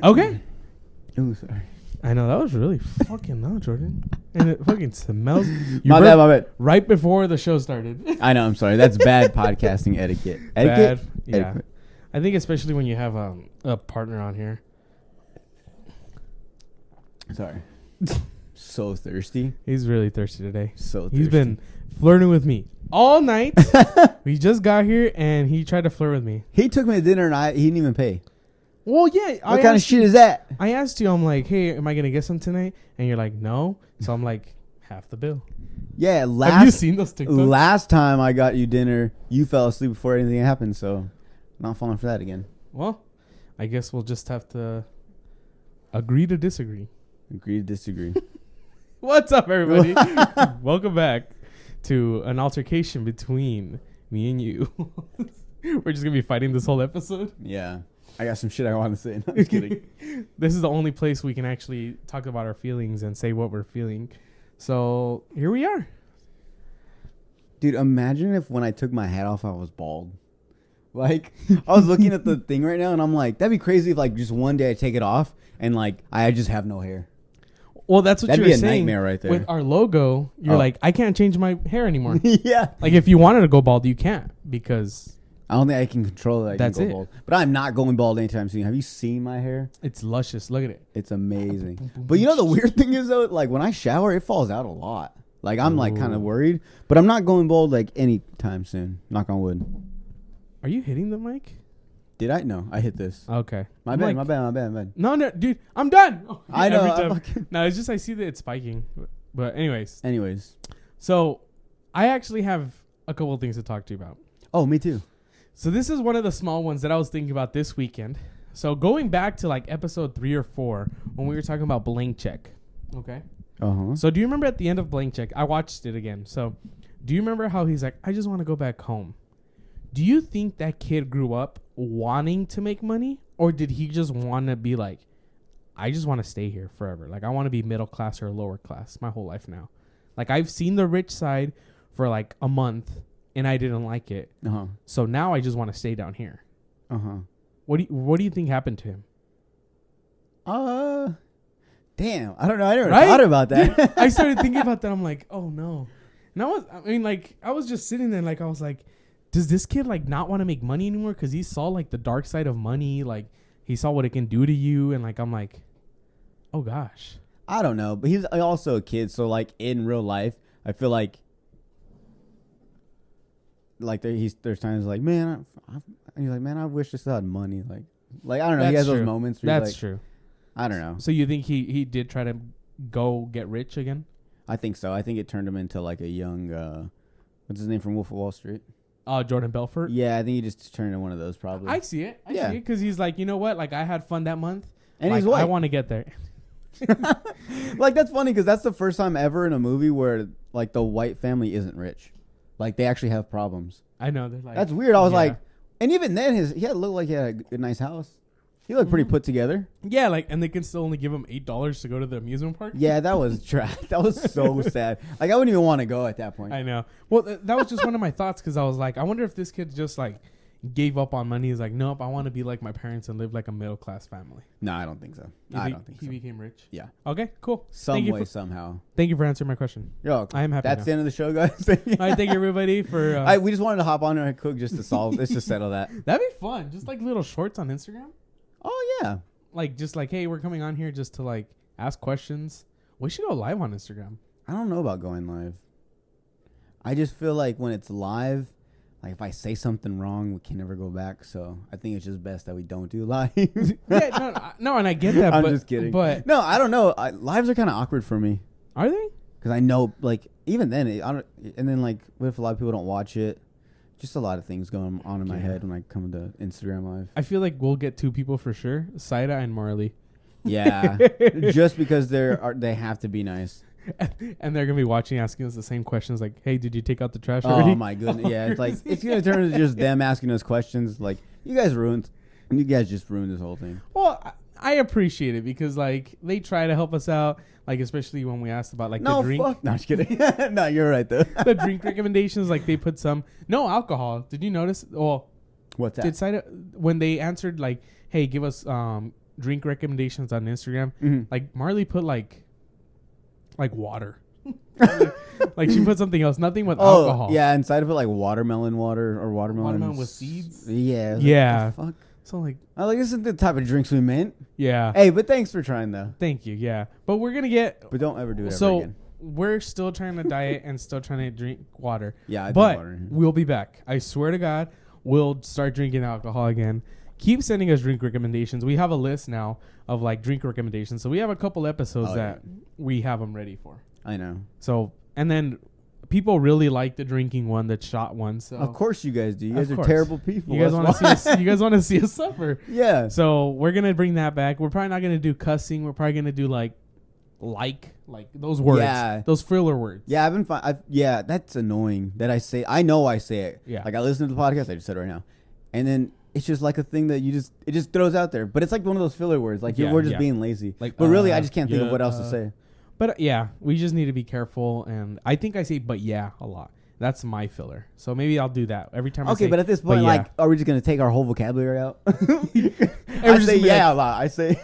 Okay. Ooh, sorry. I know that was really fucking loud, Jordan, and it fucking smells. My bad. Right before the show started. I know. I'm sorry. That's bad podcasting etiquette. Bad. Yeah. Etiquette. I think especially when you have a partner on here. Sorry. So thirsty. He's really thirsty today. So thirsty. He's been flirting with me all night. We just got here and he tried to flirt with me. He took me to dinner and he didn't even pay. Well, yeah. What kind of shit is that? I asked you, I'm like, hey, am I going to get some tonight? And you're like, no. So I'm like, half the bill. Yeah. Have you seen those TikToks? Last time I got you dinner, you fell asleep before anything happened. So I'm not falling for that again. Well, I guess we'll just have to agree to disagree. Agree to disagree. What's up, everybody? Welcome back to an altercation between me and you. We're just going to be fighting this whole episode. Yeah. I got some shit I want to say. No, I'm just kidding. This is the only place we can actually talk about our feelings and say what we're feeling. So here we are. Dude, imagine if when I took my hat off, I was bald. Like, I was looking at the thing right now, and I'm like, that'd be crazy if, like, just one day I take it off, and, like, I just have no hair. Well, that's what That'd you were be a saying. nightmare right there. With our logo, you're like, I can't change my hair anymore. Yeah. Like, if you wanted to go bald, you can't because I don't think I can control it. That's can it. go bald. But I'm not going bald anytime soon. Have you seen my hair? it's luscious. Look at it. It's amazing. But you know the weird thing is, though, like, when I shower, it falls out a lot. Like, I'm, like, kind of worried. But I'm not going bald, like, anytime soon. Knock on wood. Are you hitting the mic? Did I? No, I hit this. Okay. My I'm bad, like, my bad. No, dude, I'm done. I know. Every time. No, it's just I see that it's spiking. But anyways. So I actually have a couple of things to talk to you about. Oh, me too. So this is one of the small ones that I was thinking about this weekend. So going back to like episode 3 or 4 when we were talking about Blank Check. Okay. Uh-huh. So do you remember at the end of Blank Check? I watched it again. So do you remember how he's like, I just want to go back home? Do you think that kid grew up wanting to make money? Or did he just want to be like, I just want to stay here forever. Like I want to be middle class or lower class my whole life now. Like I've seen the rich side for like a month and I didn't like it. Uh-huh. So now I just want to stay down here. Uh-huh. What do you think happened to him? Damn. I don't know. I never Right? thought about that. Dude, I started thinking about that. I'm like, oh no. And I was just sitting there like, I was like, does this kid like not want to make money anymore? Cause he saw like the dark side of money. Like he saw what it can do to you. And like, I'm like, oh gosh. I don't know. But he's also a kid. So like in real life, I feel like there's times like, man, he's like, man, I wish I still had money. Like I don't know. He has those moments. Where That's like, true. I don't know. So you think he did try to go get rich again? I think so. I think it turned him into like a young, what's his name from Wolf of Wall Street? Jordan Belfort. Yeah, I think he just turned into one of those probably. I see it. I see it because he's like, you know what? Like I had fun that month, and like, he's white. I want to get there. Like that's funny because that's the first time ever in a movie where like the white family isn't rich, like they actually have problems. I know. They're like, That's weird. I was like, and even then he had looked like he had a nice house. He looked pretty put together. Yeah, like, and they can still only give him $8 to go to the amusement park. Yeah, that was trash. That was so sad. Like I wouldn't even want to go at that point. I know. Well, that was just one of my thoughts because I was like, I wonder if this kid just like gave up on money. He's like, nope, I want to be like my parents and live like a middle class family. No, I don't think so. I don't think he so. became rich. Yeah. Okay, cool. Some way, somehow. Thank you for answering my question. You're welcome. I am happy. That's now. the end of the show, guys. All right, thank you everybody for. We just wanted to hop on and cook just to solve. Let's just settle that. That'd be fun. Just like little shorts on Instagram. Oh yeah. Like just like, hey, we're coming on here just to like ask questions. We should go live on Instagram. I don't know about going live. I just feel like when it's live, like if I say something wrong, we can never go back. So I think it's just best that we don't do live. Yeah, no, and I get that. I'm just kidding. But no, I don't know. Lives are kind of awkward for me are they? because I know, like, even then, I don't. And then, like, what if a lot of people don't watch it? Just a lot of things going on in my head when I come to Instagram Live. I feel like we'll get 2 people for sure, Saida and Marley. Yeah, just because they have to be nice. And they're gonna be watching, asking us the same questions, like, "Hey, did you take out the trash already?" Oh my goodness, yeah. It's like it's gonna turn into just them asking us questions. Like you guys just ruined this whole thing. Well, I appreciate it because like they try to help us out, like especially when we asked about like the drink. No, I'm just kidding. No, you're right though. The drink recommendations, like they put no alcohol. Did you notice? Well, what's that? did Saida when they answered like, "Hey, give us drink recommendations on Instagram, Mhm. like Marley put like water. Like she put something else, nothing with alcohol. Yeah, inside of it like watermelon water or Watermelon with seeds? Yeah. I was Yeah. Like, what the fuck? So like, I like this isn't the type of drinks we meant. yeah. Hey, but thanks for trying though. Thank you. Yeah. But we're going to get, But don't ever do it ever so again. we're still trying to diet and still trying to drink water. Yeah, I drink But water. we'll be back. I swear to God, we'll start drinking alcohol again. Keep sending us drink recommendations. We have a list now of like drink recommendations. So we have a couple episodes Oh, that we have them ready for. I know. So, and then people really like the drinking one, the shot one. So Of course you guys do. You Of guys are course. terrible people. you guys That's want to why. see us, you guys want to see us suffer. Yeah. So we're gonna bring that back. We're probably not gonna do cussing. We're probably gonna do like those words, Yeah. those filler words. Yeah, I've been fine. Yeah, that's annoying that I say. I know I say it. Yeah. Like I listen to the podcast. I just said it right now, and then it's just like a thing that it just throws out there. But it's like one of those filler words. Like Yeah, we're just yeah. being lazy. Like, But really, I just can't think of yeah, what else to say. But yeah, we just need to be careful. And I think I say "but yeah" a lot. That's my filler. So maybe I'll do that every time. I Okay, say, but at this point, yeah. like, are we just gonna take our whole vocabulary out? I just say be yeah like- a lot. I say.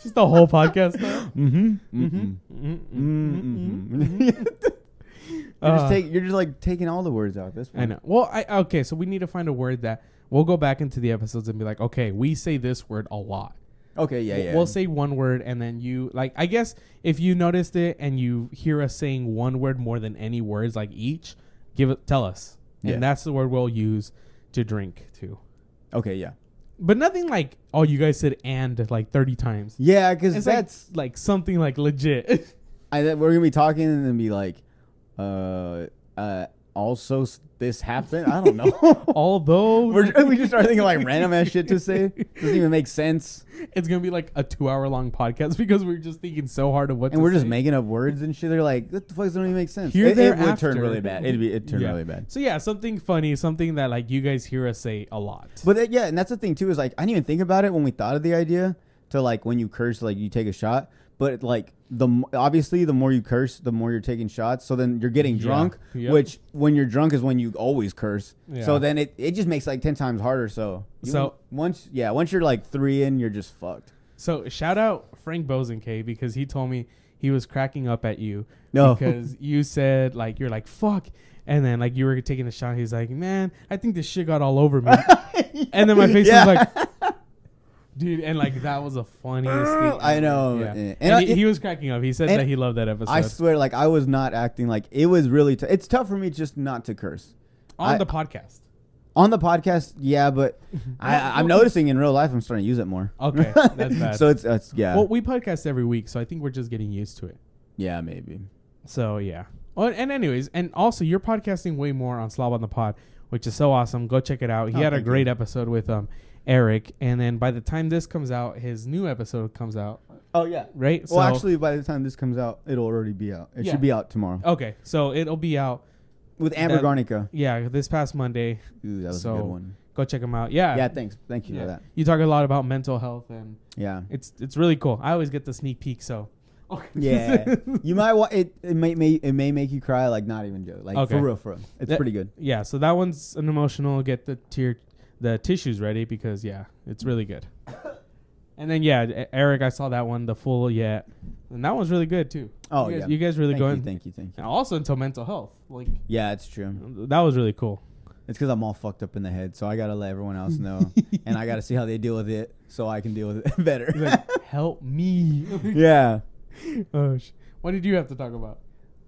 just the whole podcast. Though. You're just like taking all the words out at this point. I know. Well, okay. So we need to find a word that we'll go back into the episodes and be like, okay, we say this word a lot. Okay, yeah. We'll say one word, and then you like. I guess if you noticed it and you hear us saying one word more than any words, like each, tell us, Yeah. and that's the word we'll use to drink too. Okay, yeah. But nothing like, oh, you guys said "and" like 30 times. Yeah, because It's that's like something like legit. we're gonna be talking and then be like, also this happened. I don't know. Although we just start thinking like random ass shit to say. Doesn't even make sense. it's gonna be like a 2-hour long podcast because we're just thinking so hard of what. And to we're just say. making up words and shit. They're like, what the fuck doesn't even make sense. Here, It there, would turn after. really bad. It turned Yeah. really bad. So yeah, something funny, something that like you guys hear us say a lot. But yeah, and that's the thing too is like I didn't even think about it when we thought of the idea to like when you curse like you take a shot. But like obviously the more you curse, the more you're taking shots. So then you're getting Yeah. drunk, Yep. which when you're drunk is when you always curse. Yeah. So then it just makes like 10 times harder. So once you're like 3 in, you're just fucked. So shout out Frank Bozenkay because he told me he was cracking up at you No. because you said like you're like fuck, and then like you were taking a shot. He's like, man, I think this shit got all over me, and then my face was like. Dude, and like that was the funniest thing. I know. Yeah. And And he was cracking up. He said and that he loved that episode. I swear, like I was not acting like it was really. It's tough for me just not to curse on the podcast. on the podcast. Yeah, but I'm noticing in real life I'm starting to use it more. Okay, that's bad. So it's yeah. Well, we podcast every week, so I think we're just getting used to it. Yeah, maybe. So yeah. Oh, and anyways, and also you're podcasting way more on Slob on the Pod, which is so awesome. Go check it out. He had a thank great episode with Eric, and then by the time this comes out, his new episode comes out, Oh yeah. right? Well, actually, by the time this comes out, it'll already be out. It Yeah. should be out tomorrow okay, so it'll be out. with Amber Garnica. Yeah, this past Monday. Ooh, that was a So, good one. Go check him out. Yeah. Yeah, thank you Yeah. for that. You talk a lot about mental health, and Yeah. it's really cool. I always get the sneak peek, so. Yeah, you might it may make you cry, like not even joke, like Okay. for real. It's That- pretty good. Yeah, so that one's an emotional. Get the tissues ready because yeah, it's really good. And then yeah, Eric, I saw that one, the full and that one's really good too. Oh you guys, yeah, you guys really going Thank you. and also into mental health. Like Yeah, it's true. that was really cool. It's because I'm all fucked up in the head, so I gotta let everyone else know, and I gotta see how they deal with it, so I can deal with it better. He's like, help me. Yeah. Oh, what did you have to talk about?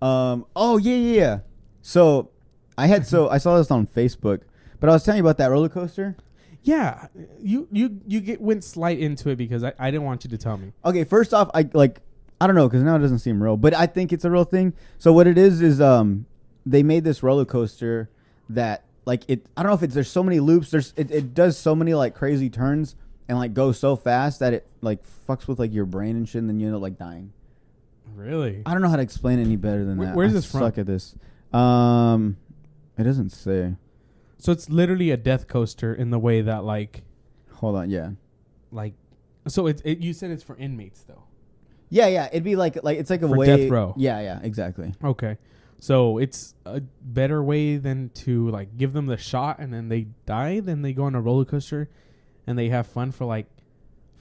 Oh yeah. So I saw this on Facebook, but I was telling you about that roller coaster. Yeah, you went slight into it because I didn't want you to tell me. Okay, first off, I don't know because now it doesn't seem real, but I think it's a real thing. So what it is they made this roller coaster that like I don't know if there's so many loops. It does so many like crazy turns and like goes so fast that it like fucks with like your brain and shit, and then you end up like dying. Really? I don't know how to explain it any better than that. Where's I this from? Suck at this. It doesn't say. So it's literally a death coaster in the way that like Hold on, yeah. so you said it's for inmates though. Yeah, it'd be like it's like a For way death row. Yeah, exactly. Okay. So it's a better way than to like give them the shot and then they die, then they go on a roller coaster and they have fun for like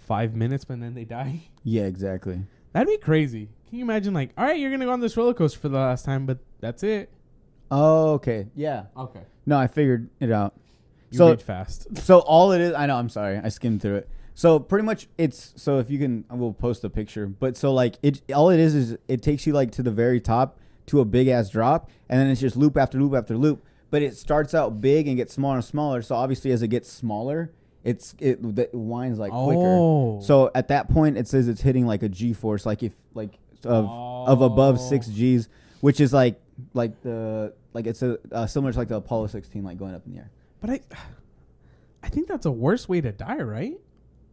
5 minutes, but then they die. Yeah, exactly. That'd be crazy. Can you imagine, like, all right, you're going to go on this roller coaster for the last time, but that's it? Oh, okay. Yeah. Okay. No, I figured it out. You read fast. So all it is, I know, I'm sorry, I skimmed through it. So pretty much it's, so if you can, I will post a picture. But so like all it is it takes you like to the very top to a big ass drop, and then it's just loop after loop after loop. But it starts out big and gets smaller and smaller. So obviously as it gets smaller, it winds like quicker. So at that point it says it's hitting like a G-force, like if like of above 6 Gs, which is like it's similar to like the Apollo 16, like going up in the air. But I think that's a worse way to die, right?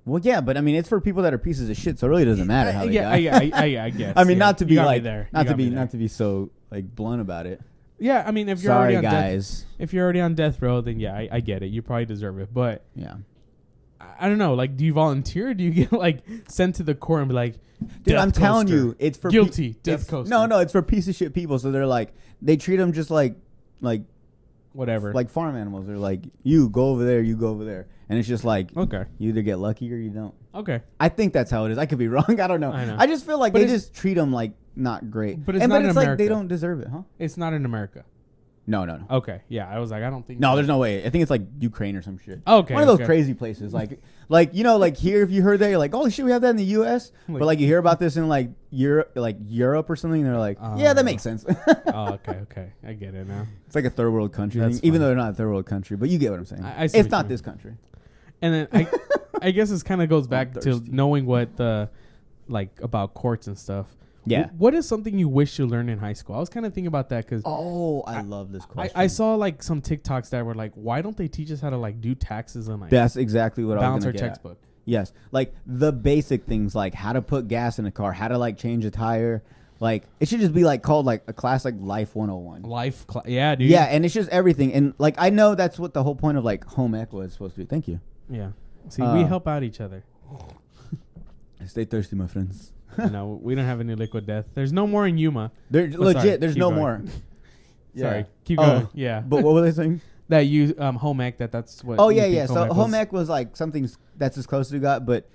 Well, yeah, but I mean, it's for people that are pieces of shit, so it really doesn't matter how they die. I guess. I mean, yeah. not to be like, there. not to be so like blunt about it. Yeah, I mean, if you're Sorry, already on guys. if you're already on death row, then yeah, I get it. You probably deserve it. But Yeah, I don't know. Like, do you volunteer? Or do you get like sent to the court and be like, dude, I'm telling you, it's for guilty death coaster. No, it's for piece of shit people. So they're like, they treat them just like whatever, like farm animals. They're like, you go over there, you go over there, and it's just like, okay, you either get lucky or you don't. Okay, I think that's how it is. I could be wrong. I don't know. I know. I just feel like But they just treat them like not great. But it's not in like America. they don't deserve it, huh? It's not in America. No. Okay, yeah, I was like, I don't think. No, there's no way. I think it's like Ukraine or some shit. Okay, one of those crazy places. Like you know, like here, if you heard that, you're like, oh shit, we have that in the U.S. But like you hear about this in like Europe or something, and they're like, yeah, that makes sense. Oh, okay, I get it now. It's like a third world country That's thing, even fine. though they're not a third world country. But you get what I'm saying. I see it's what not you this mean. country. And then I guess this kind of goes back to thirsty. knowing what like about courts and stuff. Yeah. What is something you wish you learned in high school? I was kind of thinking about that because I love this question. I saw like some TikToks that were like, why don't they teach us how to like do taxes and like That's exactly what I was balance going our to get at. textbook? Yes, like the basic things, like how to put gas in a car, how to like change a tire. Like it should just be like called like a class like Life 101. Yeah, dude. Yeah, and it's just everything. And like I know that's what the whole point of like home ec was supposed to be. Thank you. Yeah. See, we help out each other. Stay thirsty, my friends. No, we don't have any liquid death. There's no more in Yuma. Legit, sorry, there's keep no going. more. Sorry, keep going. Yeah. But what were they saying? That you home ec that's what. Oh you yeah. think So was. home ec was like something that's as close as we got, but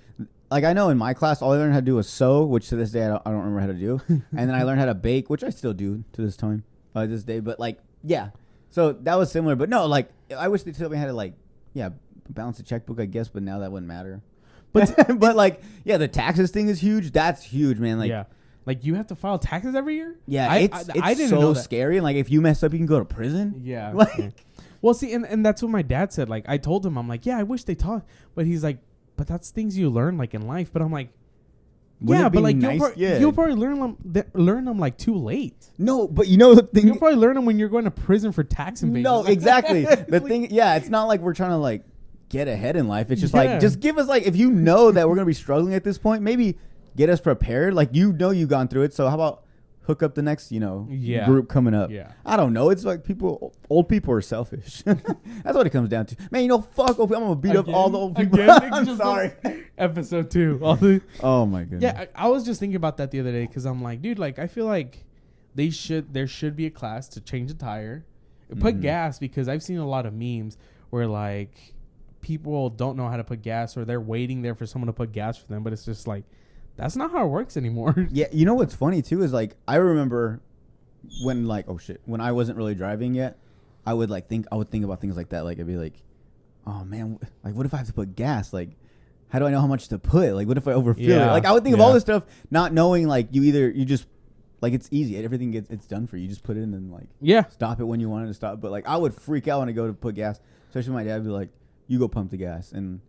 like I know in my class, all I learned how to do was sew, which to this day I don't remember how to do, and then I learned how to bake, which I still do to this time, this day. But like, yeah, so that was similar. But no, like I wish they taught me how to like, balance a checkbook, I guess. But now that wouldn't matter. But but like, yeah, the taxes thing is huge. That's huge, man. Like, yeah. Like you have to file taxes every year? Yeah, I didn't so know that. scary. And like if you mess up, you can go to prison. Yeah. Like, yeah. Well, see, and that's what my dad said. Like I told him, I'm like, yeah, I wish they taught, but he's like, but that's things you learn like in life. But I'm like, wouldn't yeah, it be but like nice? you'll probably learn them like too late. No, but you know the thing. You'll probably learn them when you're going to prison for tax evasion. No, exactly. The thing, yeah, it's not like we're trying to like get ahead in life. It's just like, just give us like, if you know that we're gonna be struggling at this point, maybe get us prepared. Like you've gone through it, so how about hook up the next group coming up? Yeah, I don't know. It's like old people are selfish. That's what it comes down to. Man, fuck old people. I'm gonna beat up all the old people. I'm sorry. Episode 2. Oh my goodness. Yeah, I was just thinking about that the other day because I'm like, dude, like I feel like there should be a class to change a tire, put gas, because I've seen a lot of memes where like people don't know how to put gas, or they're waiting there for someone to put gas for them, but it's just like that's not how it works anymore. Yeah, you know what's funny too is like I remember when like when I wasn't really driving yet, I would think about things like that. Like I'd be like, oh man, like what if I have to put gas? Like how do I know how much to put? Like what if I overfill it? Like I would think of all this stuff, not knowing like you just like it's easy. Everything it's done for you. You just put it in and like stop it when you want it to stop. But like I would freak out when I go to put gas, especially my dad would be like, you go pump the gas. And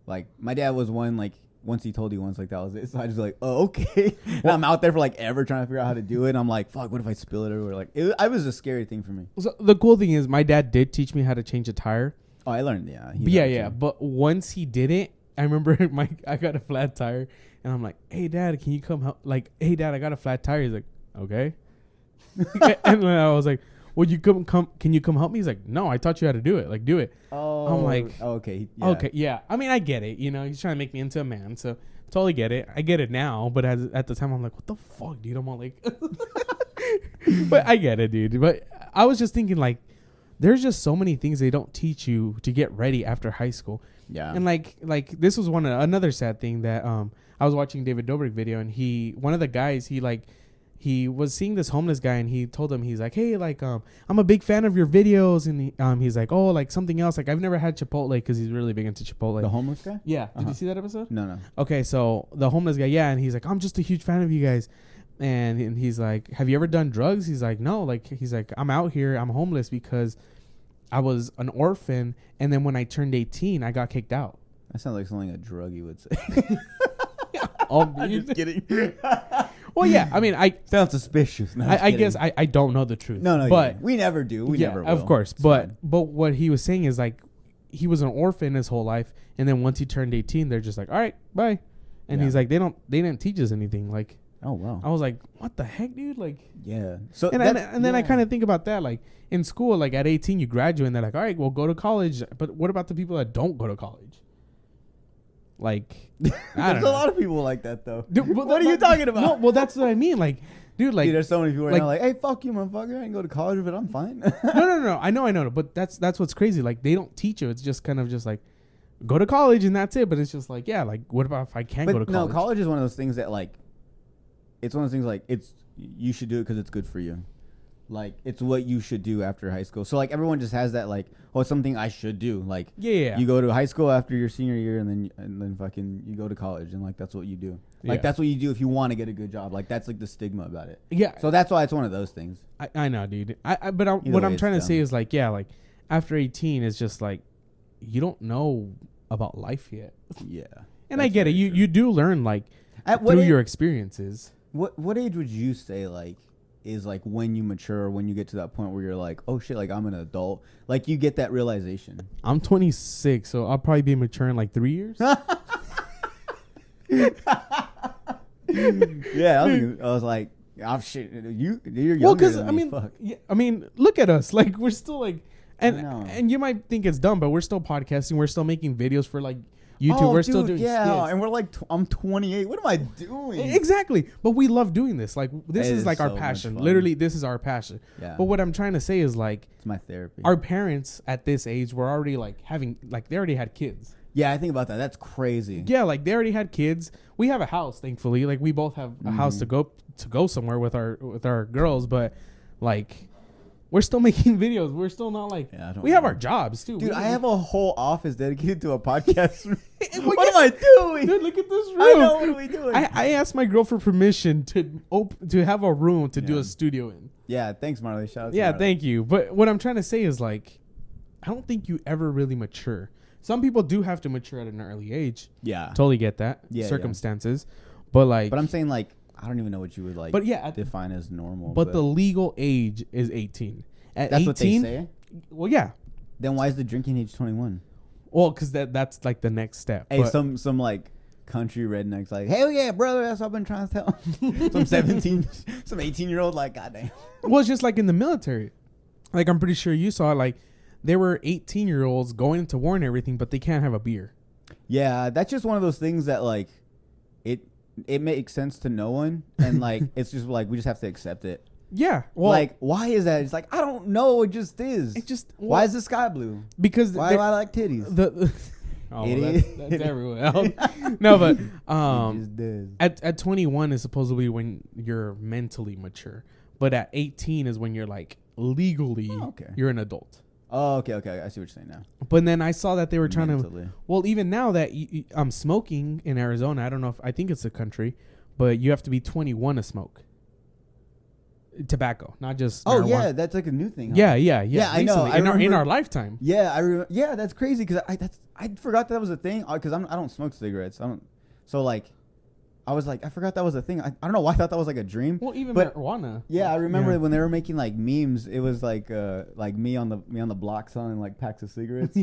like my dad was one, like once he told you once, like that was it. So I just like, oh, okay. And I'm out there for like ever trying to figure out how to do it. And I'm like, fuck, what if I spill it everywhere? Like it was a scary thing for me. So the cool thing is my dad did teach me how to change a tire. Oh, I learned, yeah. Yeah. But once he did it, I remember I got a flat tire and I'm like, hey dad, can you come help? Like, hey dad, I got a flat tire. He's like, okay. And then I was like, would you can you come help me? He's like, no, I taught you how to do it. Like, do it. Oh, I'm like, okay. Yeah. Okay. Yeah. I mean, I get it. He's trying to make me into a man. So totally get it. I get it now. But at the time, I'm like, what the fuck, dude? I'm all like, but I get it, dude. But I was just thinking like, there's just so many things they don't teach you to get ready after high school. Yeah. And like this was another sad thing that I was watching David Dobrik video, and one of the guys, he was seeing this homeless guy, and he told him, he's like, hey, like I'm a big fan of your videos, and he's like, oh, like something else, like I've never had Chipotle, because he's really big into Chipotle. The homeless guy? Yeah. Did you see that episode? No. Okay, so the homeless guy, yeah, and he's like, I'm just a huge fan of you guys. And he's like, have you ever done drugs? He's like, no. Like, he's like, I'm out here, I'm homeless because I was an orphan, and then when I turned 18, I got kicked out. That sounds like something a druggie would say. I'm just kidding. Well, yeah, I mean, sounds suspicious. No, I guess I don't know the truth. No, but we never do. We never will. Of course. It's But fine. what he was saying is, like, he was an orphan his whole life, and then once he turned 18, they're just like, all right, bye. And he's like, they didn't teach us anything. Like, oh wow. I was like, what the heck, dude? Like, yeah. So and then I kind of think about that, like in school, like at 18 you graduate, and they're like, all right, well, go to college. But what about the people that don't go to college? Like, there's a lot of people like that though. Dude, what are you talking about? No, well, that's what I mean. Like, dude, like, there's so many people right now like, hey, fuck you, motherfucker. I didn't go to college, but I'm fine. no. I know. But that's what's crazy. Like, they don't teach you. It's just kind of just like, go to college and that's it. But it's just like, yeah, like, what about if I can't go to college? No, college is one of those things that, like, it's one of those things like, you should do it because it's good for you. Like, it's what you should do after high school. So, like, everyone just has that, like, oh, it's something I should do. Like, yeah. You go to high school after your senior year, and then fucking you go to college, and like that's what you do. Like, that's what you do if you want to get a good job. Like, that's like the stigma about it. Yeah. So that's why it's one of those things. I know, dude. What I'm trying to say is, like, yeah, like after 18, it's just like you don't know about life yet. Yeah. And I get it. You do learn, like, through your experiences. What age would you say, like, is like when you mature, or when you get to that point where you're like, oh shit, like I'm an adult, like you get that realization? I'm 26, so I'll probably be mature in like 3 years. Yeah, I was like, oh shit, you're younger. Well, because than I me, mean, fuck. yeah, I mean, look at us. Like, we're still like, and you might think it's dumb, but we're still podcasting. We're still making videos for like YouTube. Oh, we're dude, still doing skits. and we're like, I'm 28. What am I doing? Exactly. But we love doing this. Like, this It is is like our so much passion. fun. Literally, this is our passion. Yeah. But what I'm trying to say is, like, It's my therapy. our parents at this age were already like having, like, they already had kids. Yeah, I think about that. That's crazy. Yeah, like they already had kids. We have a house, thankfully. Like, we both have a house to go somewhere with our girls, but like we're still making videos. We're still not like we have our jobs too. Dude, I have a whole office dedicated to a podcast. What am I doing? Dude, look at this room. I know. What are we doing? I asked my girl for permission to have a room to do a studio in. Yeah, thanks, Marley. Shout out to Yeah, Marley. thank you. But what I'm trying to say is, like, I don't think you ever really mature. Some people do have to mature at an early age. Yeah. Totally get that. Yeah, circumstances. But like, But I'm saying, like, I don't even know what you would like. But yeah, define as normal. But the legal age is 18. At that's 18, what they say. Well, yeah. Then why is the drinking age 21? Well, because that's like the next step. Hey, But some like country rednecks like, hell yeah, brother. That's what I've been trying to tell. Some 18-year-old like, goddamn. well, it's just like in the military. Like, I'm pretty sure you saw it. Like, there were 18-year-olds going into war and everything, but they can't have a beer. Yeah, that's just one of those things that, like, it makes sense to no one, and like it's just like we just have to accept it. Yeah. Well, like, why is that? It's like, I don't know. It just is. it just Why is the sky blue? because Why do I like titties? oh, Idiot. that's everywhere. No, but It just does. at 21 is supposedly when you're mentally mature, but at 18 is when you're like legally you're an adult. Oh, okay. I see what you're saying now. But then I saw that they were trying Mentally. to. Well, even now that I'm smoking in Arizona, I don't know if I think it's a country, but you have to be 21 to smoke tobacco, not just. Oh marijuana. yeah, that's like a new thing. Huh? Yeah. Yeah, I know. Recently, in our lifetime. Yeah, yeah, that's crazy because I forgot that was a thing because I don't smoke cigarettes. So like, I was like, I forgot that was a thing. I don't know why I thought that was like a dream. Well, even but marijuana. Yeah, I remember when they were making like memes. It was like me on the block selling like packs of cigarettes,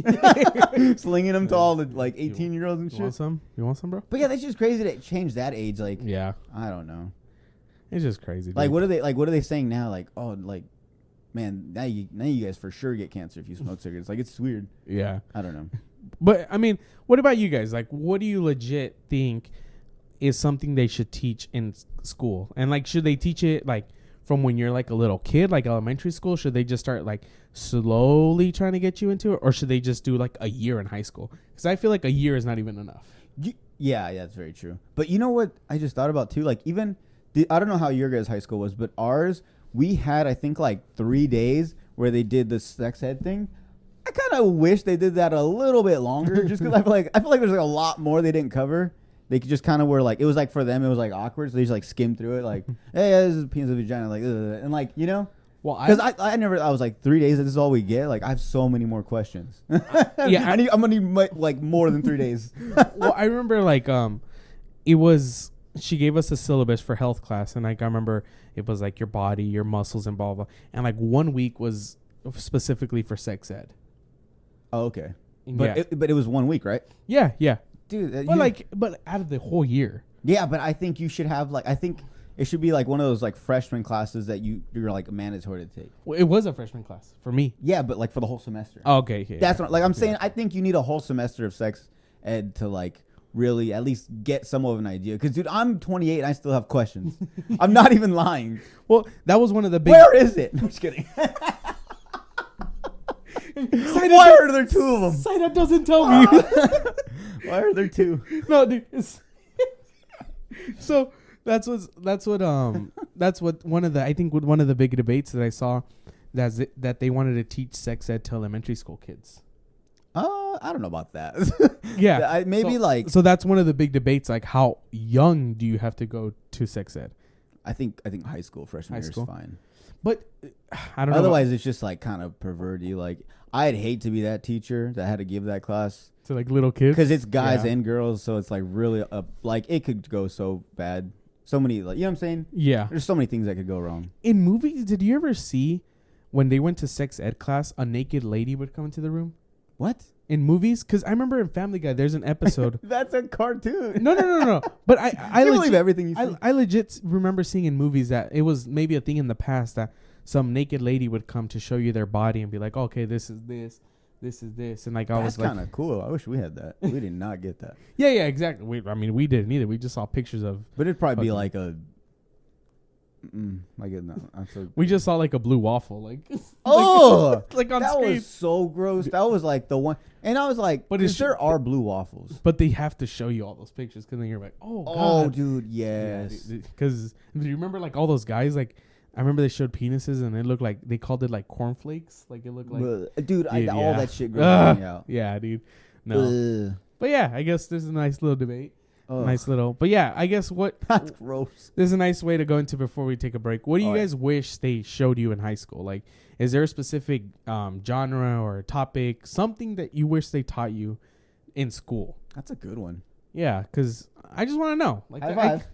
slinging them to all the like 18-year-olds and shit. You want some, bro? But yeah, that's just crazy to change that age. Like, Yeah, I don't know. it's just crazy. Like, dude. what are they saying now? Like, oh, like, man, now you guys for sure get cancer if you smoke cigarettes. Like, it's weird. Yeah, I don't know. but I mean, what about you guys? Like, what do you legit think is something they should teach in school? And like, should they teach it like from when you're like a little kid, like elementary school? Should they just start like slowly trying to get you into it, or should they just do like a year in high school? Because I feel like a year is not even enough. Yeah, that's very true. But you know what I just thought about too? Like even, I don't know how your guys' high school was, but ours, we had, I think, like 3 days where they did the sex ed thing. I kind of wish they did that a little bit longer, just because I feel like there's like a lot more they didn't cover. They could just kind of were like, it was like for them, it was like awkward, so they just like skimmed through it, like, hey, yeah, this is a penis and vagina, like, and like, you know, Well, because I was like 3 days, this is all we get. Like, I have so many more questions. Yeah, I'm gonna need like more than 3 days. well, I remember like it was, she gave us a syllabus for health class, and like I remember it was like your body, your muscles, and blah blah. And like 1 week was specifically for sex ed. Oh, okay. Yeah. But it was 1 week, right? Yeah, Dude, but out of the whole year. yeah, but I think you should have like, I think it should be like one of those like freshman classes that you're like mandatory to take. Well, it was a freshman class for me. Yeah, but like for the whole semester. Oh, okay, yeah, That's what, like I'm saying. I think you need a whole semester of sex ed to like really at least get some of an idea. Because dude, I'm 28 and I still have questions. I'm not even lying. Well, that was one of the big. Where is it? I'm just kidding. Why are there 2 of them? Saida doesn't tell me. Why are there 2? No, dude. So that's what one of the, I think one of the big debates that I saw that they wanted to teach sex ed to elementary school kids. I don't know about that. Yeah, so that's one of the big debates. Like, how young do you have to go to sex ed? I think high school, freshman year is fine. But I don't know. Otherwise, it's just like kind of perverty. Like, I'd hate to be that teacher that had to give that class to like little kids, because it's guys and girls, so it's like really like it could go so bad. So many, like, you know what I'm saying? Yeah, there's so many things that could go wrong. In movies, did you ever see when they went to sex ed class, a naked lady would come into the room? What? In movies? Because I remember in Family Guy, there's an episode. That's a cartoon. No. But I believe everything you say. I legit remember seeing in movies that it was maybe a thing in the past that some naked lady would come to show you their body and be like, okay, this is this is this, and like I was like, that's kind of cool. I wish we had that. We did not get that. Yeah, exactly. We didn't either. We just saw pictures of. But it'd probably be like a. We just saw like a blue waffle, like oh, like on that screen. Was so gross. That was like the one, and I was like, but there are blue waffles, but they have to show you all those pictures because then you're like, oh, God. Dude, yes. Because do you remember like all those guys? Like I remember they showed penises and it looked like they called it like cornflakes. Like it looked like, dude, all that shit grossed me out. Yeah, dude. No, but yeah, I guess there's a nice little debate. Nice little, but yeah, I guess that's gross. There's a nice way to go into before we take a break. What do you guys wish they showed you in high school? Like, is there a specific genre or a topic, something that you wish they taught you in school? That's a good one. Yeah, because I just want to know. Like, high five.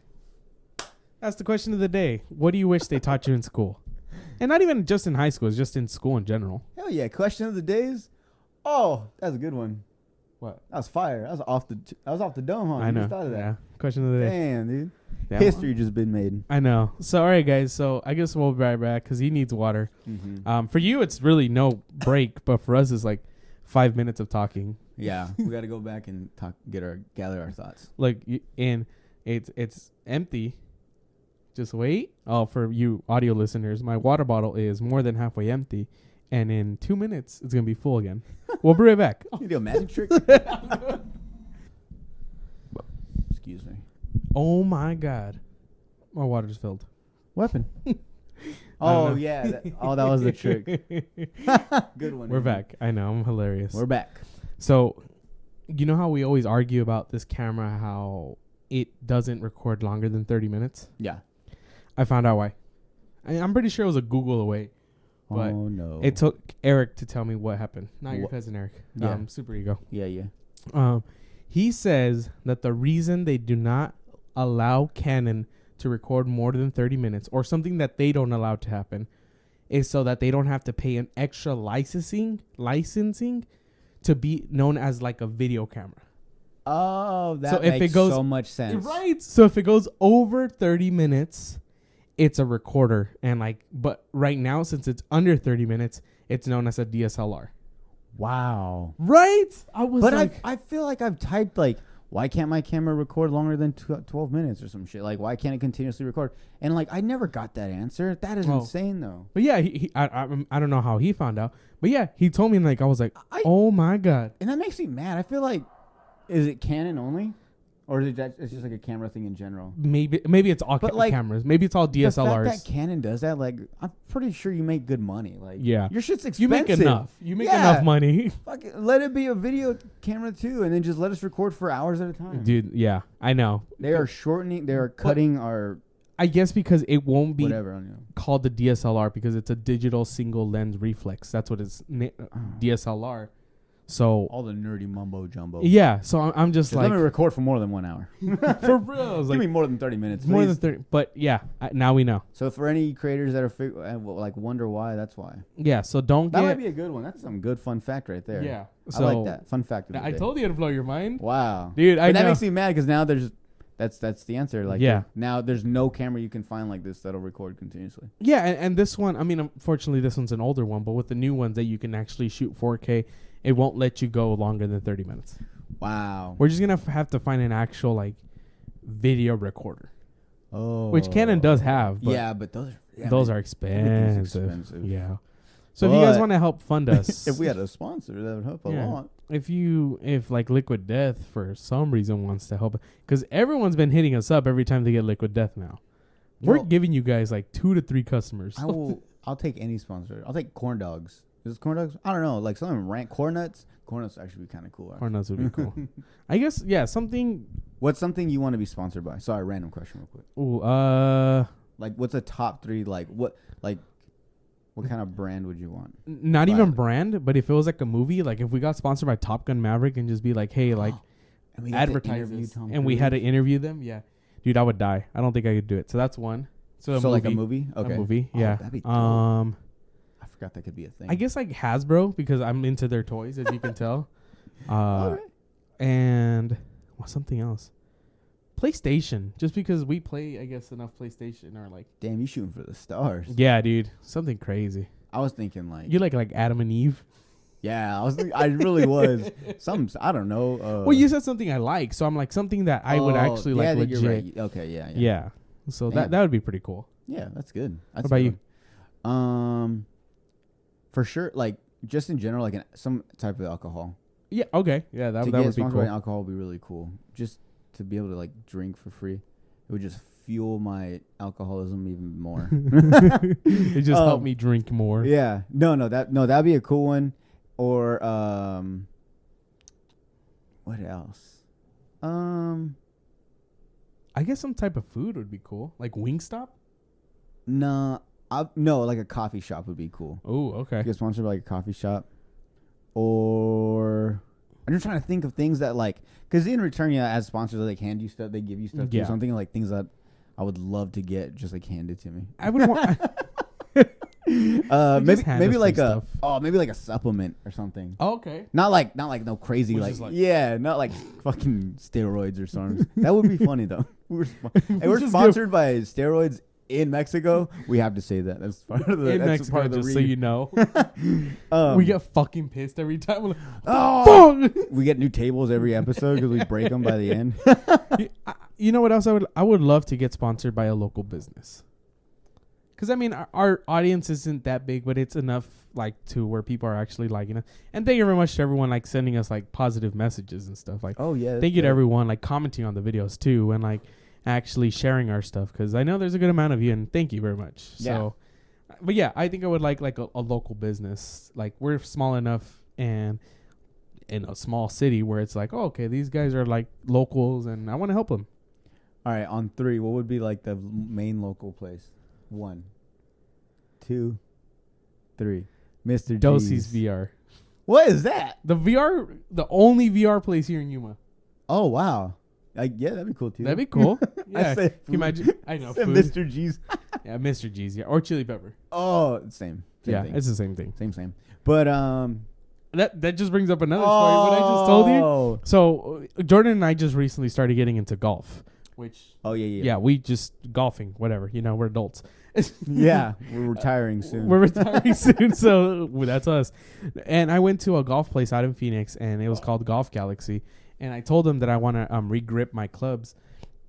That's the question of the day. What do you wish they taught you in school? And not even just in high school, it's just in school in general. Hell yeah! Question of the days. Oh, that's a good one. What? That was fire. That was off the dome, huh? I know. Yeah. Question of the day. Damn, dude. Yeah. History just been made. I know. So, all right, guys. So, I guess we'll be right back because he needs water. Mm-hmm. For you, it's really no break, but for us, it's like 5 minutes of talking. Yeah, we got to go back and gather our thoughts. Like, and it's empty. Just wait. Oh, for you audio listeners, my water bottle is more than halfway empty. And in 2 minutes, it's going to be full again. We'll be right back. You do a magic trick? Excuse me. Oh, my God. My water's filled. Weapon. Oh, yeah. That was the trick. Good one. We're back. I know. I'm hilarious. We're back. So, you know how we always argue about this camera, how it doesn't record longer than 30 minutes? Yeah. I found out why. I'm pretty sure it was a Google away. But oh, no. It took Eric to tell me what happened. Not your cousin Eric. Yeah. Super Ego. Yeah. He says that the reason they do not allow Canon to record more than 30 minutes or something that they don't allow to happen is so that they don't have to pay an extra licensing to be known as like a video camera. Oh, that makes so much sense. Right. So if it goes over 30 minutes, it's a recorder. And but right now, since it's under 30 minutes, it's known as a DSLR. Wow. Right? I was but I feel like I've typed like why can't my camera record longer than 12 minutes or some shit? Like, why can't it continuously record? And like, I never got that answer. That is insane, though. But yeah, I don't know how he found out. But yeah, he told me, and like I was like, oh my god. And that makes me mad. I feel like, is it Canon only? Or is it it's just like a camera thing in general? Maybe it's all cameras. Maybe it's all DSLRs. The fact that Canon does that, like, I'm pretty sure you make good money. Like, yeah, your shit's expensive. You make enough. You make enough money. Fuck it, let it be a video camera too, and then just let us record for hours at a time. Dude, yeah, I know. They are shortening. They are cutting our. I guess because it won't be whatever, called the DSLR because it's a digital single lens reflex. That's what it's DSLR. So all the nerdy mumbo jumbo. Yeah, so I'm just like, let me record for more than 1 hour. For real, give me more than 30 minutes. More than 30. But yeah, now we know. So for any creators that are like wonder why, that's why. Yeah, so don't that might be a good one. That's some good fun fact right there. Yeah, I like that fun fact. I told you to blow your mind. Wow, dude. That makes me mad because now there's. That's the answer. Like, yeah. Now there's no camera you can find like this that'll record continuously. Yeah, and this one, I mean, unfortunately, this one's an older one, but with the new ones that you can actually shoot 4K, it won't let you go longer than 30 minutes. Wow. We're just gonna have to find an actual like video recorder. Oh. Which Canon does have. But yeah, but those are expensive. Yeah. So but if you guys want to help fund us, if we had a sponsor, that would help a lot. If like Liquid Death for some reason wants to help, because everyone's been hitting us up every time they get Liquid Death now. We're giving you guys like 2 to 3 customers. I'll take any sponsor. I'll take corn dogs. Is it corn dogs? I don't know. Like something corn nuts. Corn nuts actually be kind of cool. Corn nuts would be cool. I guess something. What's something you want to be sponsored by? Sorry, random question, real quick. Ooh, like what's a top 3? What kind of brand would you want? Not even brand, but if it was like a movie, like if we got sponsored by Top Gun Maverick and just be like, hey, like advertise this, and we had to interview them, yeah, dude, I would die. I don't think I could do it. So that's one. So like a movie, okay, a movie, yeah. That'd be dope. I forgot that could be a thing. I guess like Hasbro because I'm into their toys, as you can tell. And something else. PlayStation, just because we play, I guess, enough PlayStation, or like. Damn, you shooting for the stars. Yeah, dude, something crazy. I was thinking like. You like Adam and Eve? Yeah, I really was. I don't know. Well, you said something I like, so I'm like something that I would actually like legit. You're right. Okay, yeah. Yeah, so that would be pretty cool. Yeah, that's good. What about you? For sure, like just in general, like some type of alcohol. Yeah. Okay. Yeah, that would be cool. Alcohol would be really cool. Just to be able to like drink for free, it would just fuel my alcoholism even more. It just helped me drink more. Yeah. That'd be a cool one. Or what else? I guess some type of food would be cool, like Wingstop. No, like a coffee shop would be cool. Oh, okay. Get sponsored by like a coffee shop, or I'm just trying to think of things that like, because in return, as sponsors, they like hand you stuff, they give you stuff. Yeah. Something like things that I would love to get just like handed to me. I would want. maybe like a supplement or something. Oh, okay. Not like no crazy not like fucking steroids or something. That would be funny though. We're sponsored by steroids in Mexico. We have to say that. That's part of the. In Mexico, part of the just so you know. We get fucking pissed every time. We're like, we get new tables every episode because we break them by the end. You know what else I would love to get sponsored by a local business. Because, I mean, our audience isn't that big, but it's enough, like, to where people are actually liking it. And thank you very much to everyone, like, sending us, like, positive messages and stuff. Like, oh, yeah. Thank you to everyone, like, commenting on the videos, too, and, like, actually sharing our stuff. Because I know there's a good amount of you, and thank you very much. Yeah. So, but, yeah, I think I would like a local business. Like, we're small enough and in a small city where it's like, oh, okay, these guys are, like, locals, and I want to help them. All right, on 3, what would be, like, the main local place? 1, 2, 3. Mr. Dosey's VR. What is that? The only VR place here in Yuma. Oh, wow. Yeah, that'd be cool, too. That'd be cool. Yeah. Can you imagine? I know. Food. Mr. G's. Yeah, Mr. G's. Yeah. Or Chili Pepper. Oh, same yeah, thing. It's the same thing. Same. But, that just brings up another story. What I just told you. So, Jordan and I just recently started getting into golf. Which yeah, we just golfing, whatever. You know, we're adults. Yeah, we're retiring soon. We're retiring soon, so that's us. And I went to a golf place out in Phoenix, and it was called Golf Galaxy. and I told him that I want to regrip my clubs.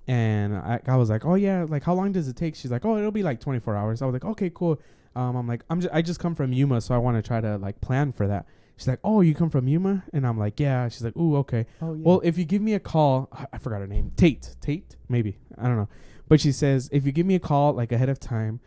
And I was like, oh yeah, like how long does it take? She's like, oh, it'll be like 24 hours. I was like, okay, cool. I'm like, I just come from Yuma, so I want to try to like plan for that. She's like, oh, you come from Yuma? And I'm like, yeah. She's like, ooh, okay. Oh, yeah. Well, if you give me a call, I forgot her name. Tate, maybe. I don't know. But she says, if you give me a call like ahead of time,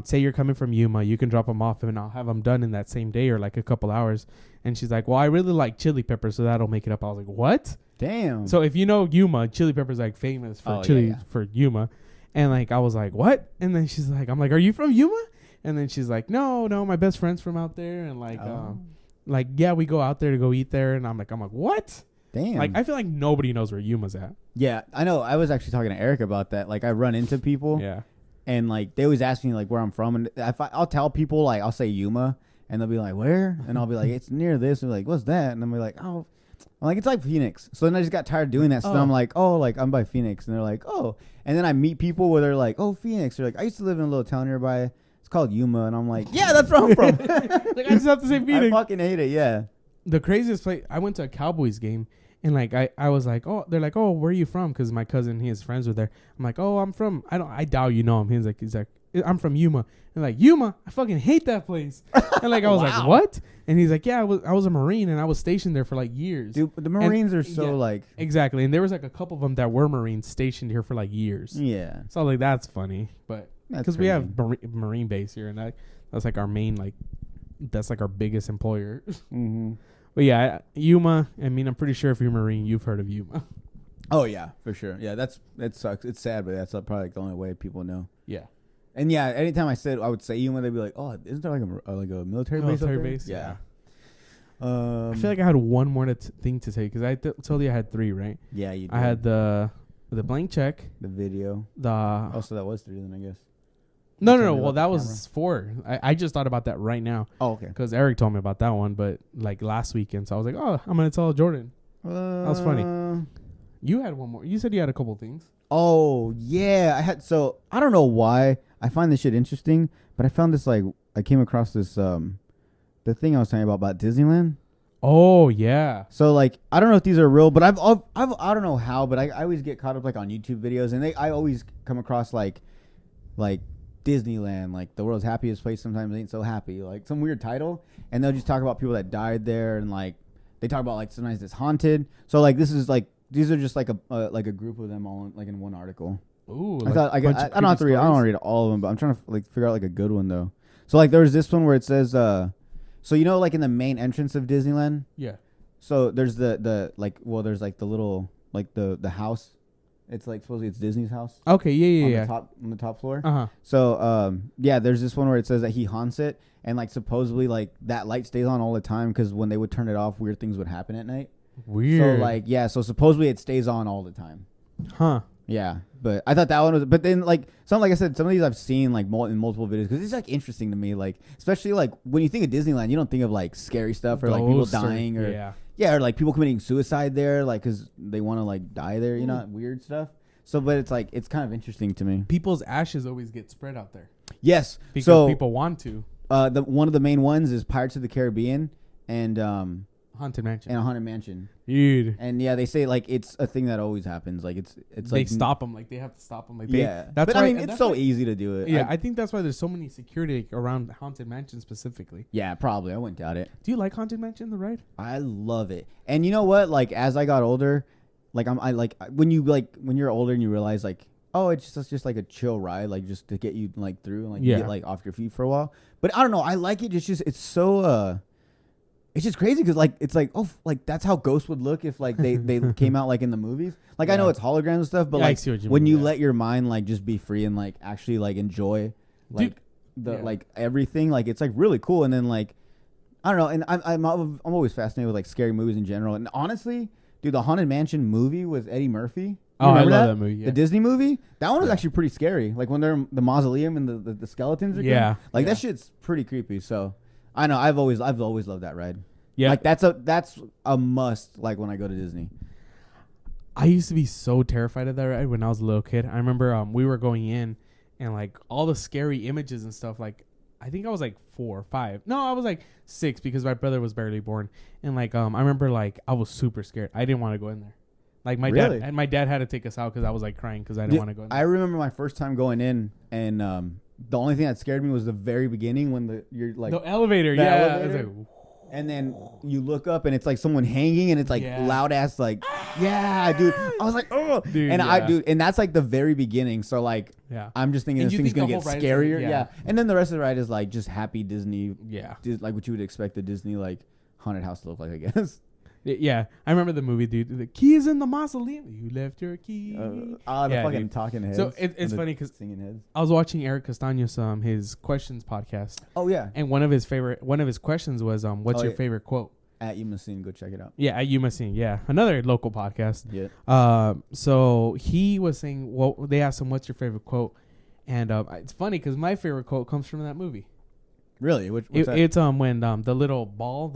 say you're coming from Yuma, you can drop them off and I'll have them done in that same day or like a couple hours. And she's like, well, I really like chili peppers, so that'll make it up. I was like, what? Damn. So if you know Yuma, chili peppers like famous for for Yuma. And like, I was like, what? And then she's like, I'm like, are you from Yuma? And then she's like, no, my best friend's from out there. And like, yeah, we go out there to go eat there. And I'm like, what? Damn. Like, I feel like nobody knows where Yuma's at. Yeah, I know. I was actually talking to Eric about that. Like, I run into people. Yeah. And, like, they always ask me, like, where I'm from. And if I'll tell people, like, I'll say Yuma. And they'll be like, where? And I'll be like, it's near this. And they're like, what's that? And I'm like, oh. I'm like, it's like Phoenix. So then I just got tired of doing that. So I'm like, oh, like, I'm by Phoenix. And they're like, oh. And then I meet people where they're like, oh, Phoenix. They're like, I used to live in a little town nearby. It's called Yuma. And I'm like, yeah, that's where I'm from. Like, I just have to say Phoenix. I fucking hate it, yeah. The craziest place, I went to a Cowboys game. And like I was like, oh, they're like, oh, where are you from? Because my cousin, his friends were there. I'm like, oh, I'm from. I doubt you know him. He's like, I'm from Yuma. And like, Yuma, I fucking hate that place. And like, I was like, what? And he's like, yeah, I was a Marine and I was stationed there for like years. Dude, the Marines are so like exactly. And there was like a couple of them that were Marines stationed here for like years. Yeah. So I was like, that's funny, but because we have Marine base here, and that's like our main that's like our biggest employer. Mm-hmm. But yeah, Yuma. I mean, I'm pretty sure if you're Marine, you've heard of Yuma. Oh yeah, for sure. Yeah, that sucks. It's sad, but that's probably like the only way people know. Yeah. And yeah, anytime I would say Yuma, they'd be like, "Oh, isn't there like a military base?" Military base. Yeah. I feel like I had one more thing to say because I told you I had 3, right? Yeah, you did. I had the blank check, the video. Oh, so that was 3 then, I guess. No. Well, that was 4. I just thought about that right now. Oh, okay. Because Eric told me about that one, but like last weekend, so I was like, oh, I'm gonna tell Jordan. That was funny. You had one more. You said you had a couple things. Oh yeah, I don't know why I find this shit interesting, but I found this I came across this the thing I was talking about Disneyland. Oh yeah. So like I don't know if these are real, but I've I don't know how, but I always get caught up like on YouTube videos, and I always come across like Disneyland, like the world's happiest place sometimes ain't so happy, like some weird title, and they'll just talk about people that died there, and like they talk about like sometimes it's haunted. So like this is like these are just like a group of them all in one article. Ooh, I thought I don't have to read. I don't want to read all of them, but I'm trying to like figure out like a good one though. So like there's this one where it says so you know like in the main entrance of Disneyland. Yeah. So there's the like there's like the little like the house. It's like supposedly it's Disney's house. Okay. Yeah. On the top floor. Uh huh. So yeah, there's this one where it says that he haunts it, and like supposedly like that light stays on all the time because when they would turn it off, weird things would happen at night. Weird. So like yeah, so supposedly it stays on all the time. Huh. Yeah, but I thought that one was. But then like like I said, some of these I've seen like in multiple videos because it's like interesting to me. Like especially like when you think of Disneyland, you don't think of like scary stuff or like people dying or or like people committing suicide there, like because they want to like die there. You know, weird stuff. So, but it's like it's kind of interesting to me. People's ashes always get spread out there. Yes, because people want to. One of the main ones is Pirates of the Caribbean and Haunted Mansion. And a Haunted Mansion. Dude. And yeah, they say like it's a thing that always happens. Like it's they like stop them. Like they have to stop them. Like yeah. That's but why, I mean, it's so easy to do it. Yeah, I think that's why there's so many security around Haunted Mansion specifically. Yeah, probably. I wouldn't doubt it. Do you like Haunted Mansion, the ride? I love it. And you know what? Like as I got older, like when you're older and you realize like, oh, it's just like a chill ride, like just to get you like through and like you get like off your feet for a while. But I don't know. I like it. It's so it's just crazy because like it's like oh like that's how ghosts would look if like they came out like in the movies. Like I know it's holograms and stuff, but like when you let your mind like just be free and like actually like enjoy like like everything, like it's like really cool. And then like I don't know, and I'm always fascinated with like scary movies in general. And honestly, dude, the Haunted Mansion movie with Eddie Murphy. Oh, I love that movie. Yeah. The Disney movie. That one was actually pretty scary. Like when they're in the mausoleum and the skeletons are coming. Like that shit's pretty creepy. So I know I've always loved that ride. Yeah. Like that's a must like when I go to Disney. I used to be so terrified of that ride when I was a little kid. I remember we were going in and like all the scary images and stuff like I think I was like 4 or 5. No, I was like 6 because my brother was barely born. And like I remember like I was super scared. I didn't want to go in there. Like my Really? dad and my dad had to take us out because I was like crying because I didn't want to go in there. I remember my first time going in, and the only thing that scared me was the very beginning when you're like the elevator, the yeah. elevator. I was like, and then you look up and it's like someone hanging, and it's like Yeah. loud ass like, yeah, dude. I was like, oh, Dude, and yeah. and that's like the very beginning. So like, yeah. I'm just thinking And this you thing's think gonna the get whole ride's gonna- scarier, yeah. yeah. And then the rest of the ride is like just happy Disney, Yeah. like what you would expect a Disney like haunted house to look like, I guess. Yeah. I remember the movie, dude. The keys in the mausoleum. You left your key. The Yeah, fucking dude. talking heads. So it's and the funny because singing heads. I was watching Eric Castaños his questions podcast, Oh yeah, and one of his questions was what's Oh, your yeah. favorite quote? at Umaseen, go check it out. Yeah, at Umaseen. Yeah, another local podcast. Yeah. So he was saying, well, they asked him, "What's your favorite quote?" And it's funny because my favorite quote comes from that movie. Really? What's that? It's when the little ball,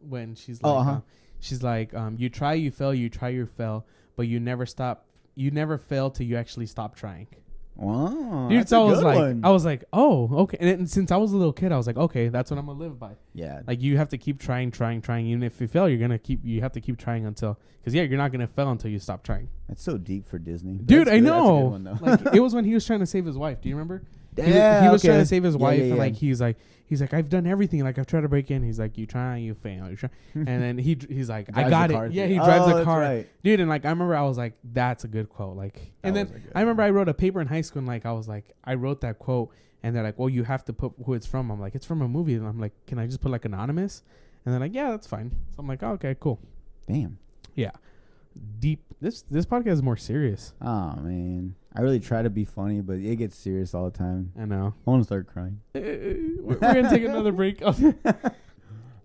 when she's like, uh-huh. she's like, you try, you fail, you try, you fail, but you never stop. You never fail till you actually stop trying. Wow, Dude, that's so a good one. I was like, oh, okay. And since I was a little kid, I was like, okay, that's what I'm gonna live by. Yeah. Like you have to keep trying. Even if you fail, you have to keep trying until, because you're not gonna fail until you stop trying. That's so deep for Disney. Dude, That's I good. That's a good know. one, though. Like it was when he was trying to save his wife. Do you remember? Yeah, he was trying okay. to save his Yeah, wife, yeah, and yeah. like he's like, I've done everything. Like I've tried to break in. He's like, you try, you fail, you try, and then he's like, I Drives got the it. car Yeah, through. he drives Oh, the that's car, right. dude. And like I remember, I was like, that's a good quote. Like, and That then was a good I remember I wrote a paper in high school, and like I was like, I wrote that quote, and they're like, well, you have to put who it's from. I'm like, it's from a movie, and I'm like, can I just put like anonymous? And they're like, yeah, that's fine. So I'm like, oh, okay, cool. Damn. Yeah, deep. This podcast is more serious. Oh man, I really try to be funny, but it gets serious all the time. I know. I want to start crying. We're gonna take another break. Oh.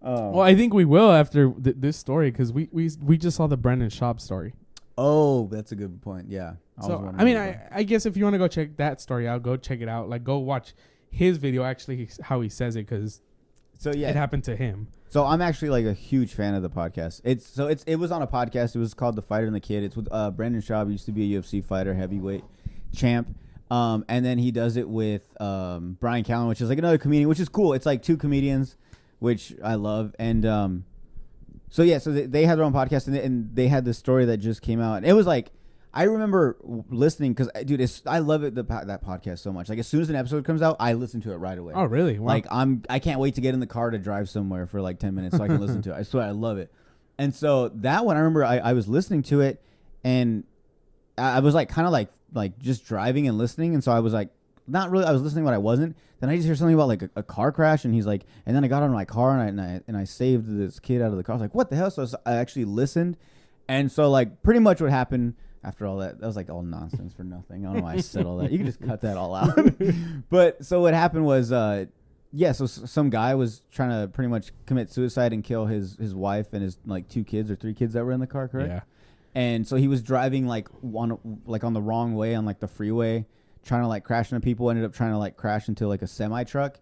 Well, I think we will after this story because we just saw the Brendan Schaub story. Oh, that's a good point. Yeah. So I mean, I guess if you want to go check that story out, go check it out. Like go watch his video. Actually, how he says it because So yeah, it happened to him. So I'm actually like a huge fan of the podcast. It was on a podcast. It was called The Fighter and the Kid. It's with Brendan Schaub. He used to be a UFC fighter, heavyweight champ. And then he does it with Brian Callen, which is like another comedian, which is cool. It's like two comedians, which I love. And so they had their own podcast, and they had this story that just came out. And it was like, I remember listening because, dude, I love it that podcast so much. Like as soon as an episode comes out, I listen to it right away. Oh, really? Wow. Like I can't wait to get in the car to drive somewhere for like 10 minutes so I can listen to it. I swear I love it. And so that one, I remember I was listening to it, and I was like kind of like just driving and listening. And so I was like, not really, I was listening, but I wasn't. Then I just hear something about like a car crash, and he's like, and then I got out of my car and I saved this kid out of the car. I was like, what the hell? So I actually listened. And so like pretty much what happened after all that was like all nonsense for nothing. I don't know why I said all that. You can just cut that all out. But so what happened was, so some guy was trying to pretty much commit suicide and kill his wife and his like 2 kids or 3 kids that were in the car, correct? Yeah. And so he was driving like on the wrong way on like the freeway, trying to like crash into people. Ended up trying to like crash into like a semi truck,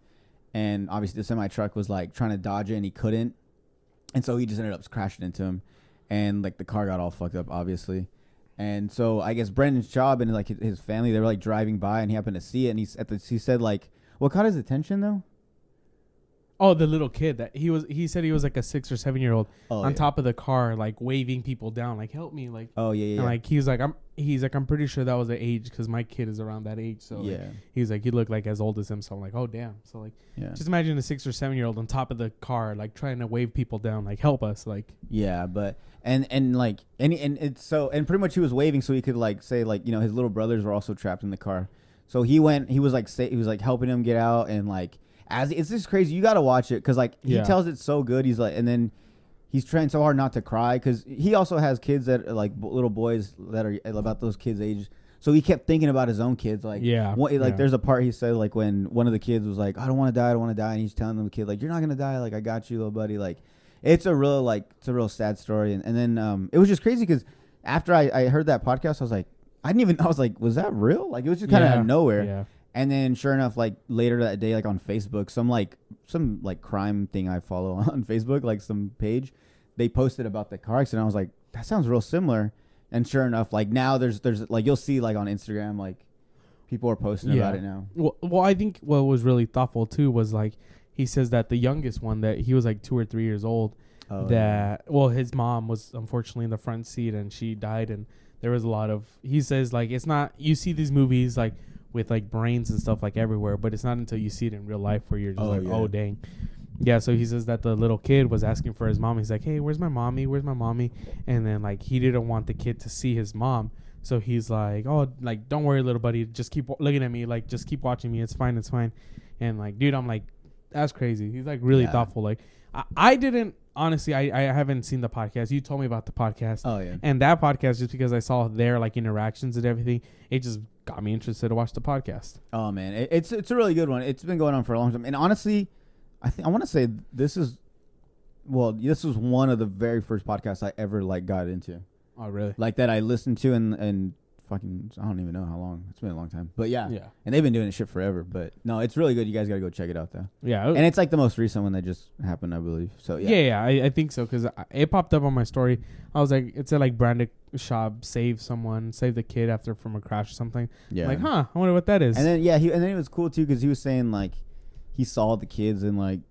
and obviously the semi truck was like trying to dodge it and he couldn't, and so he just ended up crashing into him, and like the car got all fucked up, obviously. And so I guess Brendan Schaub and like his family, they were like driving by and he happened to see it, and he said like, what caught his attention though? Oh, the little kid that he said he was like a 6 or 7 year old on top of the car, like waving people down, like help me, like. Oh yeah. And like I'm pretty sure that was the age because my kid is around that age. So yeah, like, he's like he looked like as old as him. So I'm like, oh damn. So like, yeah. just imagine a 6 or 7 year old on top of the car, like trying to wave people down, like help us, like. Yeah, but and it's so, and pretty much he was waving so he could like say like, you know, his little brothers were also trapped in the car. So he was like helping him get out, and like it's just crazy. You got to watch it because like he tells it so good. He's like, and then he's trying so hard not to cry because he also has kids that are like little boys that are about those kids' age. So he kept thinking about his own kids. Like, there's a part he said like when one of the kids was like, I don't want to die, and he's telling the kid like, you're not gonna die, like I got you, little buddy. Like it's a real sad story. And then it was just crazy because after I heard that podcast, I was like, was that real? Like it was just kind of out of nowhere. Yeah. And then sure enough, like later that day, like on Facebook, some crime thing I follow on Facebook, like some page, they posted about the car accident. I was like, that sounds real similar. And sure enough, like now there's like you'll see like on Instagram, like People are posting about it now. Well, I think what was really thoughtful too was like he says that the youngest one, that he was like 2 or 3 years old. Oh, Well, his mom was unfortunately in the front seat and she died, and there was a lot of, he says like it's not, you see these movies like with like brains and stuff like everywhere, but it's not until you see it in real life where you're just oh dang. Yeah, so he says that the little kid was asking for his mom. He's like, hey, where's my mommy? Where's my mommy? And then like he didn't want the kid to see his mom. So he's like, oh, like, don't worry, little buddy. Just keep looking at me. Like, just keep watching me. It's fine. It's fine. And like, dude, I'm like, that's crazy. He's like really thoughtful. Like I didn't, honestly, I haven't seen the podcast. You told me about the podcast. Oh, yeah. And that podcast, just because I saw their like interactions and everything, it just got me interested to watch the podcast. Oh, man. It's a really good one. It's been going on for a long time. And honestly, I want to say this was one of the very first podcasts I ever like got into. Oh, really? Like that I listened to and fucking, I don't even know how long. It's been a long time. But yeah. And they've been doing this shit forever. But no, it's really good. You guys got to go check it out though. Yeah. And it's like the most recent one that just happened, I believe. So yeah. Yeah, I think so, because it popped up on my story. I was like, it said like Brandon Schaub saved the kid from a crash or something. Yeah. I'm like, huh, I wonder what that is. And then it was cool too because he was saying like he saw the kids and like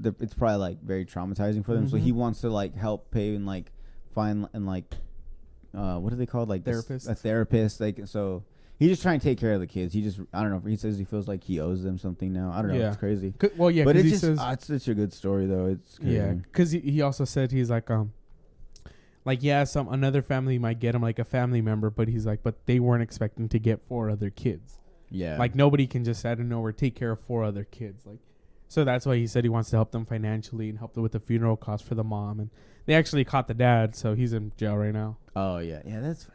it's probably like very traumatizing for them. Mm-hmm. So he wants to like help pay and like find and like what are they called, like therapist? A therapist. Like, so he's just trying to take care of the kids. I don't know. He says he feels like he owes them something now. I don't know. Yeah. It's crazy. Well, yeah, but it's just it's such a good story though. It's crazy. Yeah, because he also said he's like yeah, another family might get him like a family member, but he's like, but they weren't expecting to get 4 other kids. Yeah, like nobody can just out of nowhere take care of 4 other kids. Like, so that's why he said he wants to help them financially and help them with the funeral costs for the mom. And they actually caught the dad, so he's in jail right now. Oh yeah,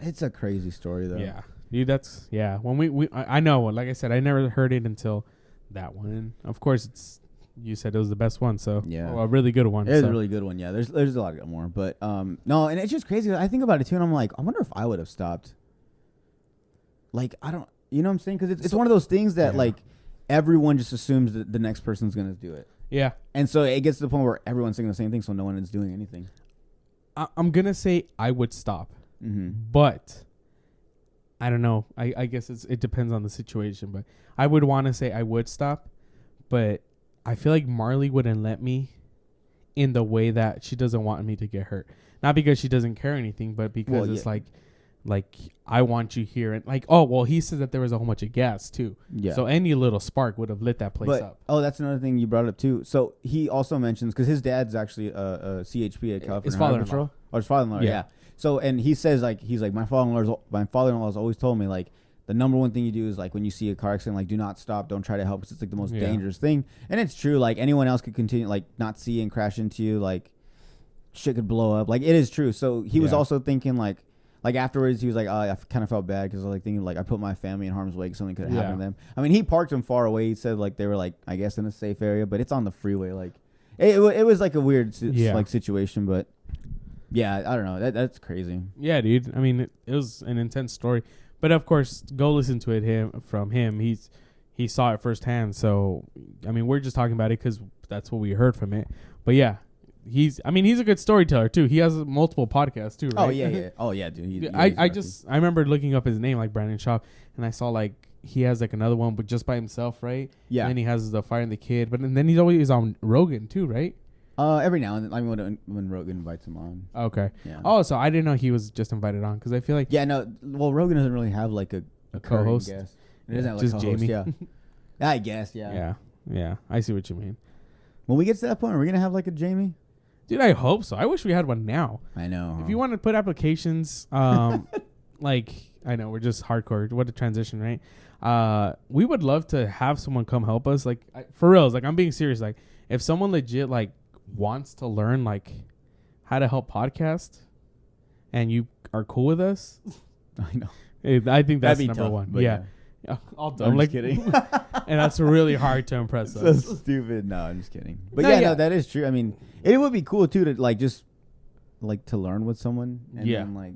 it's a crazy story though. Yeah, dude, when I know, like I said, I never heard it until that one. And of course, you said it was the best one, so yeah, a really good one. It is a really good one. Yeah, there's a lot more, but no, and it's just crazy. I think about it too, and I'm like, I wonder if I would have stopped. Like, I don't, you know what I'm saying? Because it's one of those things that like everyone just assumes that the next person's gonna do it. Yeah, and so it gets to the point where everyone's saying the same thing, so no one is doing anything. I'm gonna say I would stop, but I don't know. I guess it depends on the situation, but I would want to say I would stop, but I feel like Marley wouldn't let me in the way that she doesn't want me to get hurt. Not because she doesn't care anything, but because it's like I want you here, and like, oh well, he says that there was a whole bunch of gas too. Yeah. So any little spark would have lit that place up. Oh, that's another thing you brought up too. So he also mentions, because his dad's actually a CHP at California Highway Patrol. Oh, his father-in-law. Yeah. So and he says like my father-in-law's always told me like the number one thing you do is like when you see a car accident, like do not stop, don't try to help, because it's like the most dangerous thing. And it's true. Like anyone else could continue like not see and crash into you, like shit could blow up. Like it is true. So he was also thinking like afterwards, he was like, oh, I kind of felt bad because I was like thinking like I put my family in harm's way because something could have happened to them. I mean, he parked them far away. He said like they were like, I guess in a safe area, but it's on the freeway. Like it was like a weird like situation, but yeah, I don't know. That's crazy. Yeah, dude. I mean, it was an intense story, but of course, go listen to it from him. He saw it firsthand. So I mean, we're just talking about it because that's what we heard from it. But yeah. He's a good storyteller too. He has multiple podcasts too, right? Oh yeah, dude. I remember looking up his name, like Brandon Schaub, and I saw like he has like another one, but just by himself, right? Yeah. And then he has the Fire and the Kid, but then he's always on Rogan too, right? Every now and then, I mean, when Rogan invites him on. Okay. Yeah. Oh, so I didn't know he was just invited on, because I feel like Rogan doesn't really have like a co-host. Guest. It doesn't have like just Jamie. Yeah. I guess. Yeah. Yeah. I see what you mean. When we get to that point, are we gonna have like a Jamie? Dude, I hope so. I wish we had one now. I know. If you want to put applications, like, I know we're just hardcore. What a transition, right? We would love to have someone come help us. Like, for reals, like, I'm being serious. Like, if someone legit, like, wants to learn, like, how to help podcast and you are cool with us. I know. I think that's number tough, one. Yeah. I'm just kidding. And that's really hard to impress us. So stupid. No, I'm just kidding. But no, that is true. I mean, it would be cool too to like just like to learn with someone and then like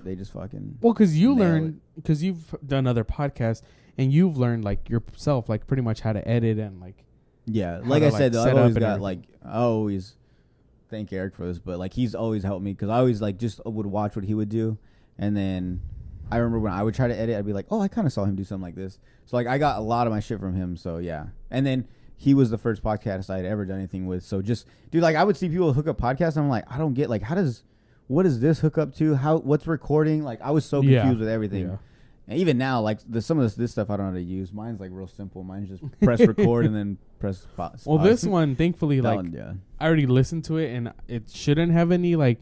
they just fucking because you've done other podcasts and you've learned like yourself like pretty much how to edit and like like I said though, I've always got like I always thank Eric for this, but like he's always helped me because I always like just would watch what he would do and then I remember when I would try to edit, I'd be like, oh, I kind of saw him do something like this. So like I got a lot of my shit from him. So yeah, and then he was the first podcast I had ever done anything with. So just dude, like I would see people hook up podcasts. And I'm like, I don't get like what does this hook up to? What's recording? Like I was so confused with everything. Yeah. And even now, like some of this stuff I don't know how to use. Mine's like real simple. Mine's just press record and then press pause. Well, this one, thankfully, like I already listened to it and it shouldn't have any like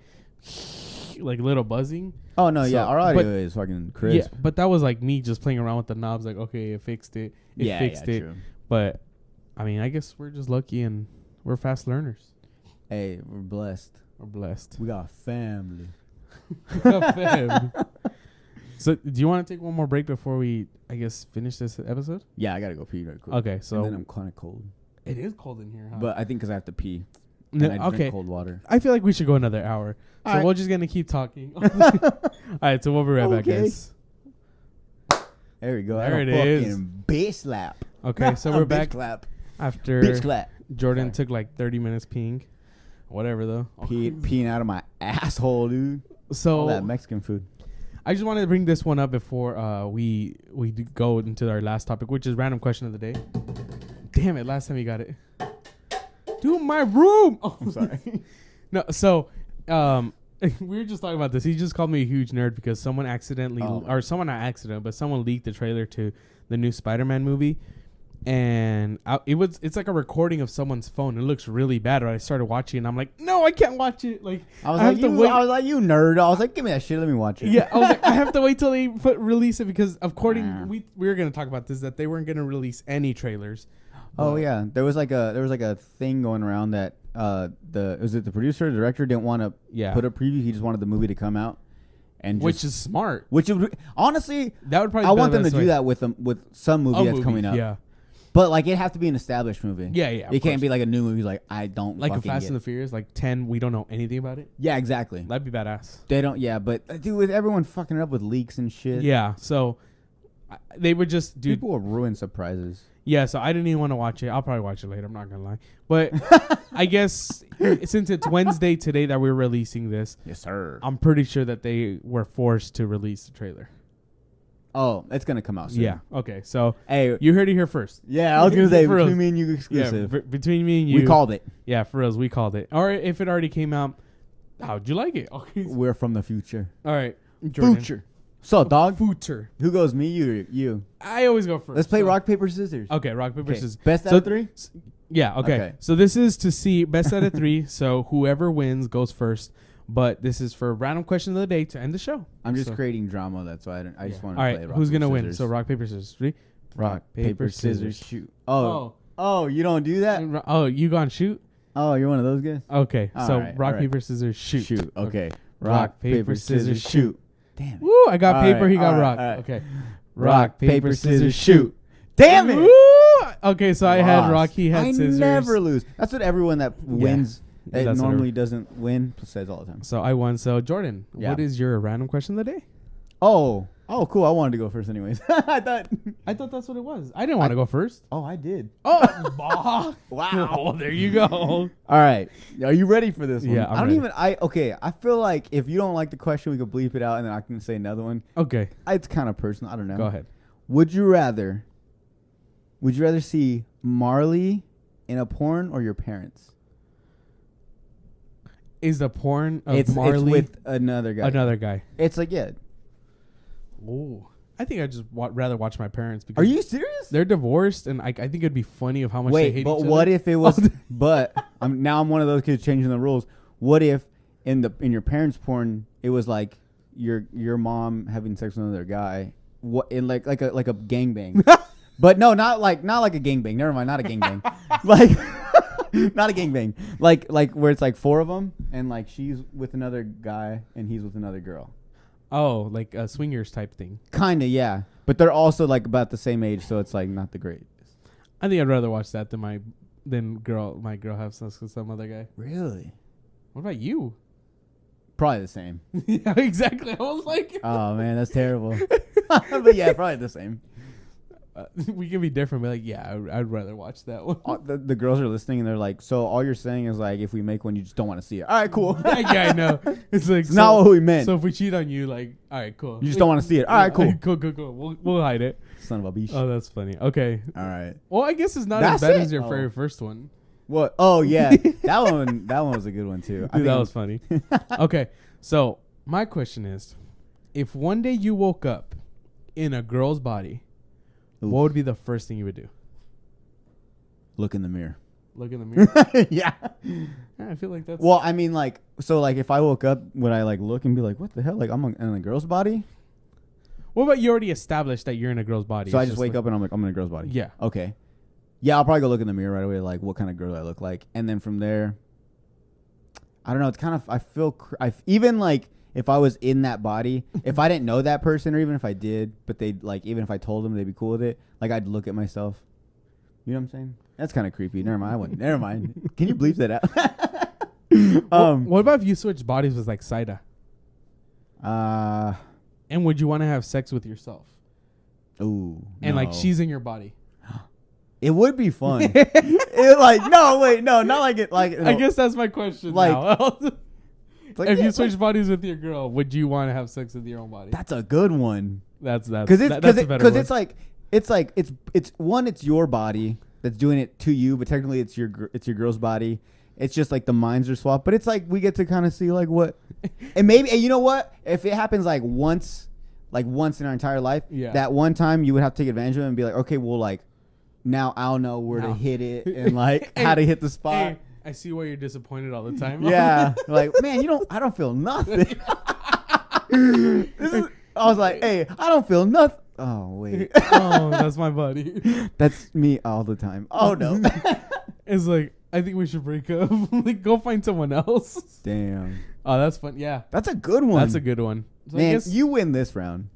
little buzzing. Oh no, yeah, our audio is fucking crisp. Yeah, but that was like me just playing around with the knobs. Like, okay, it fixed it. It fixed it. True. But I mean, I guess we're just lucky and we're fast learners. Hey, we're blessed. We're blessed. We got a family. So, do you want to take one more break before we, I guess, finish this episode? Yeah, I gotta go pee right quick. Okay, so and then I'm kind of cold. It is cold in here, huh? But I think because I have to pee. And I drink cold water. I feel like we should go another hour. So we're just gonna keep talking. All right, so we'll be right back, guys. There we go. There it is. Bass slap. Okay, so we're back clap. After bitch clap. Jordan took like 30 minutes peeing. Whatever though. Peeing out of my asshole, dude. So all that Mexican food. I just wanted to bring this one up before we go into our last topic, which is random question of the day. Damn it! Last time you got it. Do my room. Oh, I'm sorry. No, so we were just talking about this. He just called me a huge nerd because someone accidentally, or someone not accident, but someone leaked the trailer to the new Spider-Man movie, and it's like a recording of someone's phone. It looks really bad. But I started watching, and I'm like, no, I can't watch it. Like I was like, you nerd. I was like, give me that shit. Let me watch it. Yeah, I was like, I have to wait till they release it because we were gonna talk about this, that they weren't gonna release any trailers. Oh yeah, there was like a thing going around that the producer or the director didn't want to put a preview. He just wanted the movie to come out, and which is smart. Which honestly, that would probably I want them to do that with some movie that's coming up. Yeah, but like it has to be an established movie. Yeah. It can't be like a new movie. Like I don't like a Fast and the Furious, like 10. We don't know anything about it. Yeah, exactly. That'd be badass. They don't. Yeah, but dude, with everyone fucking it up with leaks and shit. Yeah, so they would just do. People will ruin surprises. Yeah, so I didn't even want to watch it. I'll probably watch it later. I'm not going to lie. But I guess since it's Wednesday today that we're releasing this. Yes, sir. I'm pretty sure that they were forced to release the trailer. Oh, it's going to come out soon. Yeah. Okay. So hey, you heard it here first. Yeah, I was going to say between me and you exclusive. Yeah, between me and you. We called it. Yeah, for us, we called it. Or if it already came out, how'd you like it? Okay. We're from the future. All right. Jordan. Future. So, dog. Future. Who goes, me, you? I always go first. Let's play rock, paper, scissors. Okay, rock, paper, scissors. Best out of 3? Yeah, okay. So this is to see best out of 3. So whoever wins goes first. But this is for random question of the day to end the show. I'm just creating drama. That's why I just want to play rock, paper, scissors. All right, who's going to win? So rock, paper, scissors. 3. Rock, paper, scissors, shoot. Oh, you don't do that? Oh, you gone shoot? Oh, you're one of those guys? Okay, so rock, paper, scissors, shoot. Shoot, okay. Rock, paper, scissors, shoot. Damn it. Woo, I got paper, he got rock. Right. Okay. Rock, paper, scissors, shoot. Damn it. Woo! Okay, so I had rock, he had scissors. I never lose. That's what everyone that wins that normally doesn't win says all the time. So I won. So Jordan, what is your random question of the day? Oh, cool. I wanted to go first anyways. I thought that's what it was. I didn't want to go first. Oh, I did. Oh, wow. Oh, there you go. All right. Are you ready for this one? Yeah, I'm ready. I feel like if you don't like the question, we could bleep it out and then I can say another one. Okay. It's kind of personal. I don't know. Go ahead. Would you rather see Marley in a porn or your parents? Is the porn of Marley it's with another guy? Another guy. It's like, yeah. Oh, I think I'd just rather watch my parents. Because are you serious? They're divorced, and I think it'd be funny of how much they hate each other. But what if it was? But I'm one of those kids changing the rules. What if in your parents' porn it was like your mom having sex with another guy? What in like a gangbang? But no, not like a gangbang. Never mind, not a gangbang. Like not a gangbang. Like where it's like 4 of them, and like she's with another guy and he's with another girl. Oh, like a swingers type thing. Kinda, yeah. But they're also like about the same age, so it's like not the greatest. I think I'd rather watch that than my girl have sex with some other guy. Really? What about you? Probably the same. Yeah, exactly. I was like, oh man, that's terrible. But yeah, probably the same. we can be different. But like, yeah, I'd rather watch that one. The girls are listening and they're like, so all you're saying is like, if we make one, you just don't want to see it. All right, cool. Yeah, I know. It's like It's not what we meant. So if we cheat on you, like, all right, cool. You just don't want to see it. All right, cool. Cool. We'll hide it. Son of a bitch. Oh, that's funny. Okay. All right. Well, I guess it's not That's as bad it? as your Oh. very first one. What? Oh yeah, that one was a good one too. Dude, that was funny. Okay, so my question is, if one day you woke up in a girl's body, Oof. what would be the first thing you would do? Look in the mirror. Look in the mirror? Yeah. Yeah, I feel like that's... Well, I mean, like, so, like, if I woke up, would I like look and be like, what the hell? Like, I'm in a girl's body. What about you already established that you're in a girl's body? So I It's just wake like- up and I'm like, I'm in a girl's body. Yeah. Okay. Yeah, I'll probably go look in the mirror right away, like, what kind of girl I look like, and then from there, I don't know. It's kind of I feel even like if I was in that body, if I didn't know that person, or even if I did, but they like even if I told them they'd be cool with it, like I'd look at myself. You know what I'm saying? That's kind of creepy. Never mind. I wouldn't. Never mind. Can you bleep that out? What about if you switch bodies with like Saida? And would you want to have sex with yourself? Ooh. And like no. she's in your body. It would be fun. It like no, wait, no, not like it. Like I guess that's my question. Like- Now. like, If yeah, you switch bodies with your girl, would you want to have sex with your own body? that's a good one. That's Because a better one. it's your body that's doing it to you, but technically it's your girl's body. It's just like the minds are swapped, but it's like we get to kind of see like what, and maybe and you know what, if it happens like once in our entire life, Yeah. that one time you would have to take advantage of it and be like, okay, well like now I'll know where to Now. hit it and like Hey, how to hit the spot. Hey, I see why you're disappointed all the time. Yeah, like man, I don't feel nothing. I was like, hey, I don't feel nothing. Oh wait, Oh, that's my body. that's me all the time. Oh no, It's like, I think we should break up. Like, go find someone else. damn, Oh, that's fun. Yeah, that's a good one. that's a good one. So I man. guess You win this round.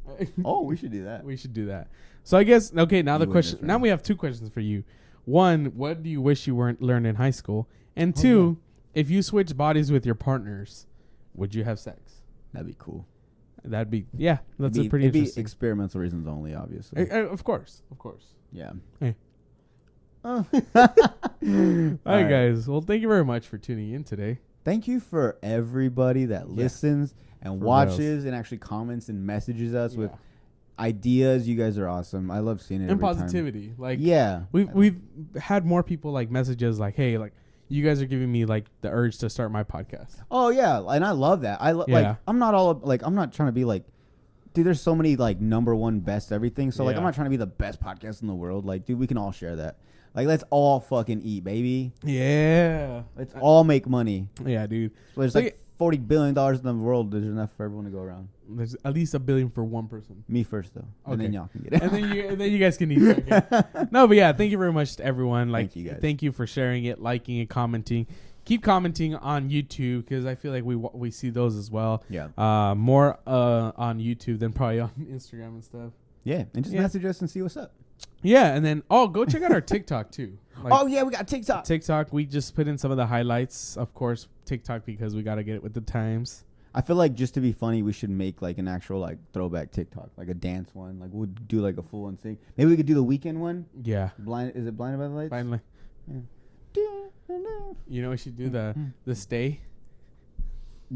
Oh, we should do that. we should do that. So I guess okay. Now the You win question. this Now round. we have two questions for you. One, what do you wish you weren't learned in high school? And Oh, two, if you switch bodies with your partners, would you have sex? That'd be cool. That'd be that's It'd a pretty it'd be interesting. experimental reasons only, obviously. Of course. Yeah. Hey. All All right, guys. Well, thank you very much for tuning in today. Thank you for everybody that listens and For watches and actually comments and messages us with Yeah. ideas. You guys are awesome. I love seeing it. And every time. positivity. Like Yeah. we've had more people like messages like, hey, like you guys are giving me like the urge to start my podcast. Oh yeah, and I love that. Yeah. Like I'm not all like I'm not trying to be like, dude. There's so many like number one best everything. So like I'm Yeah. not trying to be the best podcast in the world. Like dude, we can all share that. Like let's all fucking eat, baby. Yeah. Let's all make money. Yeah, dude. So there's Like- like $40 billion in the world. There's enough for everyone to go around. There's at least $1 billion for one person. Me first though, and then Okay. y'all can get it. And then you guys can eat. Okay. No, but yeah, thank you very much to everyone. Like, Thank you, guys. thank you for sharing it, liking it, commenting. Keep commenting on YouTube because I feel like we see those as well. Yeah. More on YouTube than probably on Instagram and stuff. Yeah, and just Yeah. message us and see what's up. Yeah, and then go check out our TikTok too. Like, Oh yeah, we got TikTok. TikTok, we just put in some of the highlights. Of course, TikTok because we got to get it with the times. I feel like just to be funny, we should make like an actual like throwback TikTok, like a dance one. Like we'll do like a full on sing. Maybe we could do the weekend one. Yeah, Is it Blinded by the Lights? finally. Yeah. You know, we should do the stay.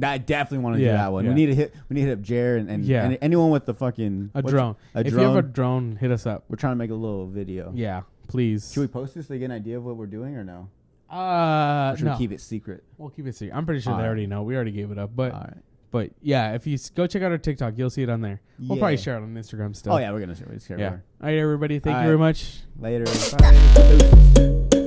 I definitely want to Yeah, do that one. yeah. We need to hit up Jer and Yeah. anyone with the fucking A drone. A If drone. you have a drone, hit us up. We're trying to make a little video. Yeah, please. Should we post this to get an idea of what we're doing or no? Or Or should we keep it secret? We'll keep it secret. I'm pretty sure All they right. already know. We already gave it up, but All right. but yeah, if you go check out our TikTok, you'll see it on there. We'll probably Yeah. share it on Instagram still. Oh yeah, we're gonna share it. Yeah. All right, everybody. Thank All you very right. much. Later. Bye.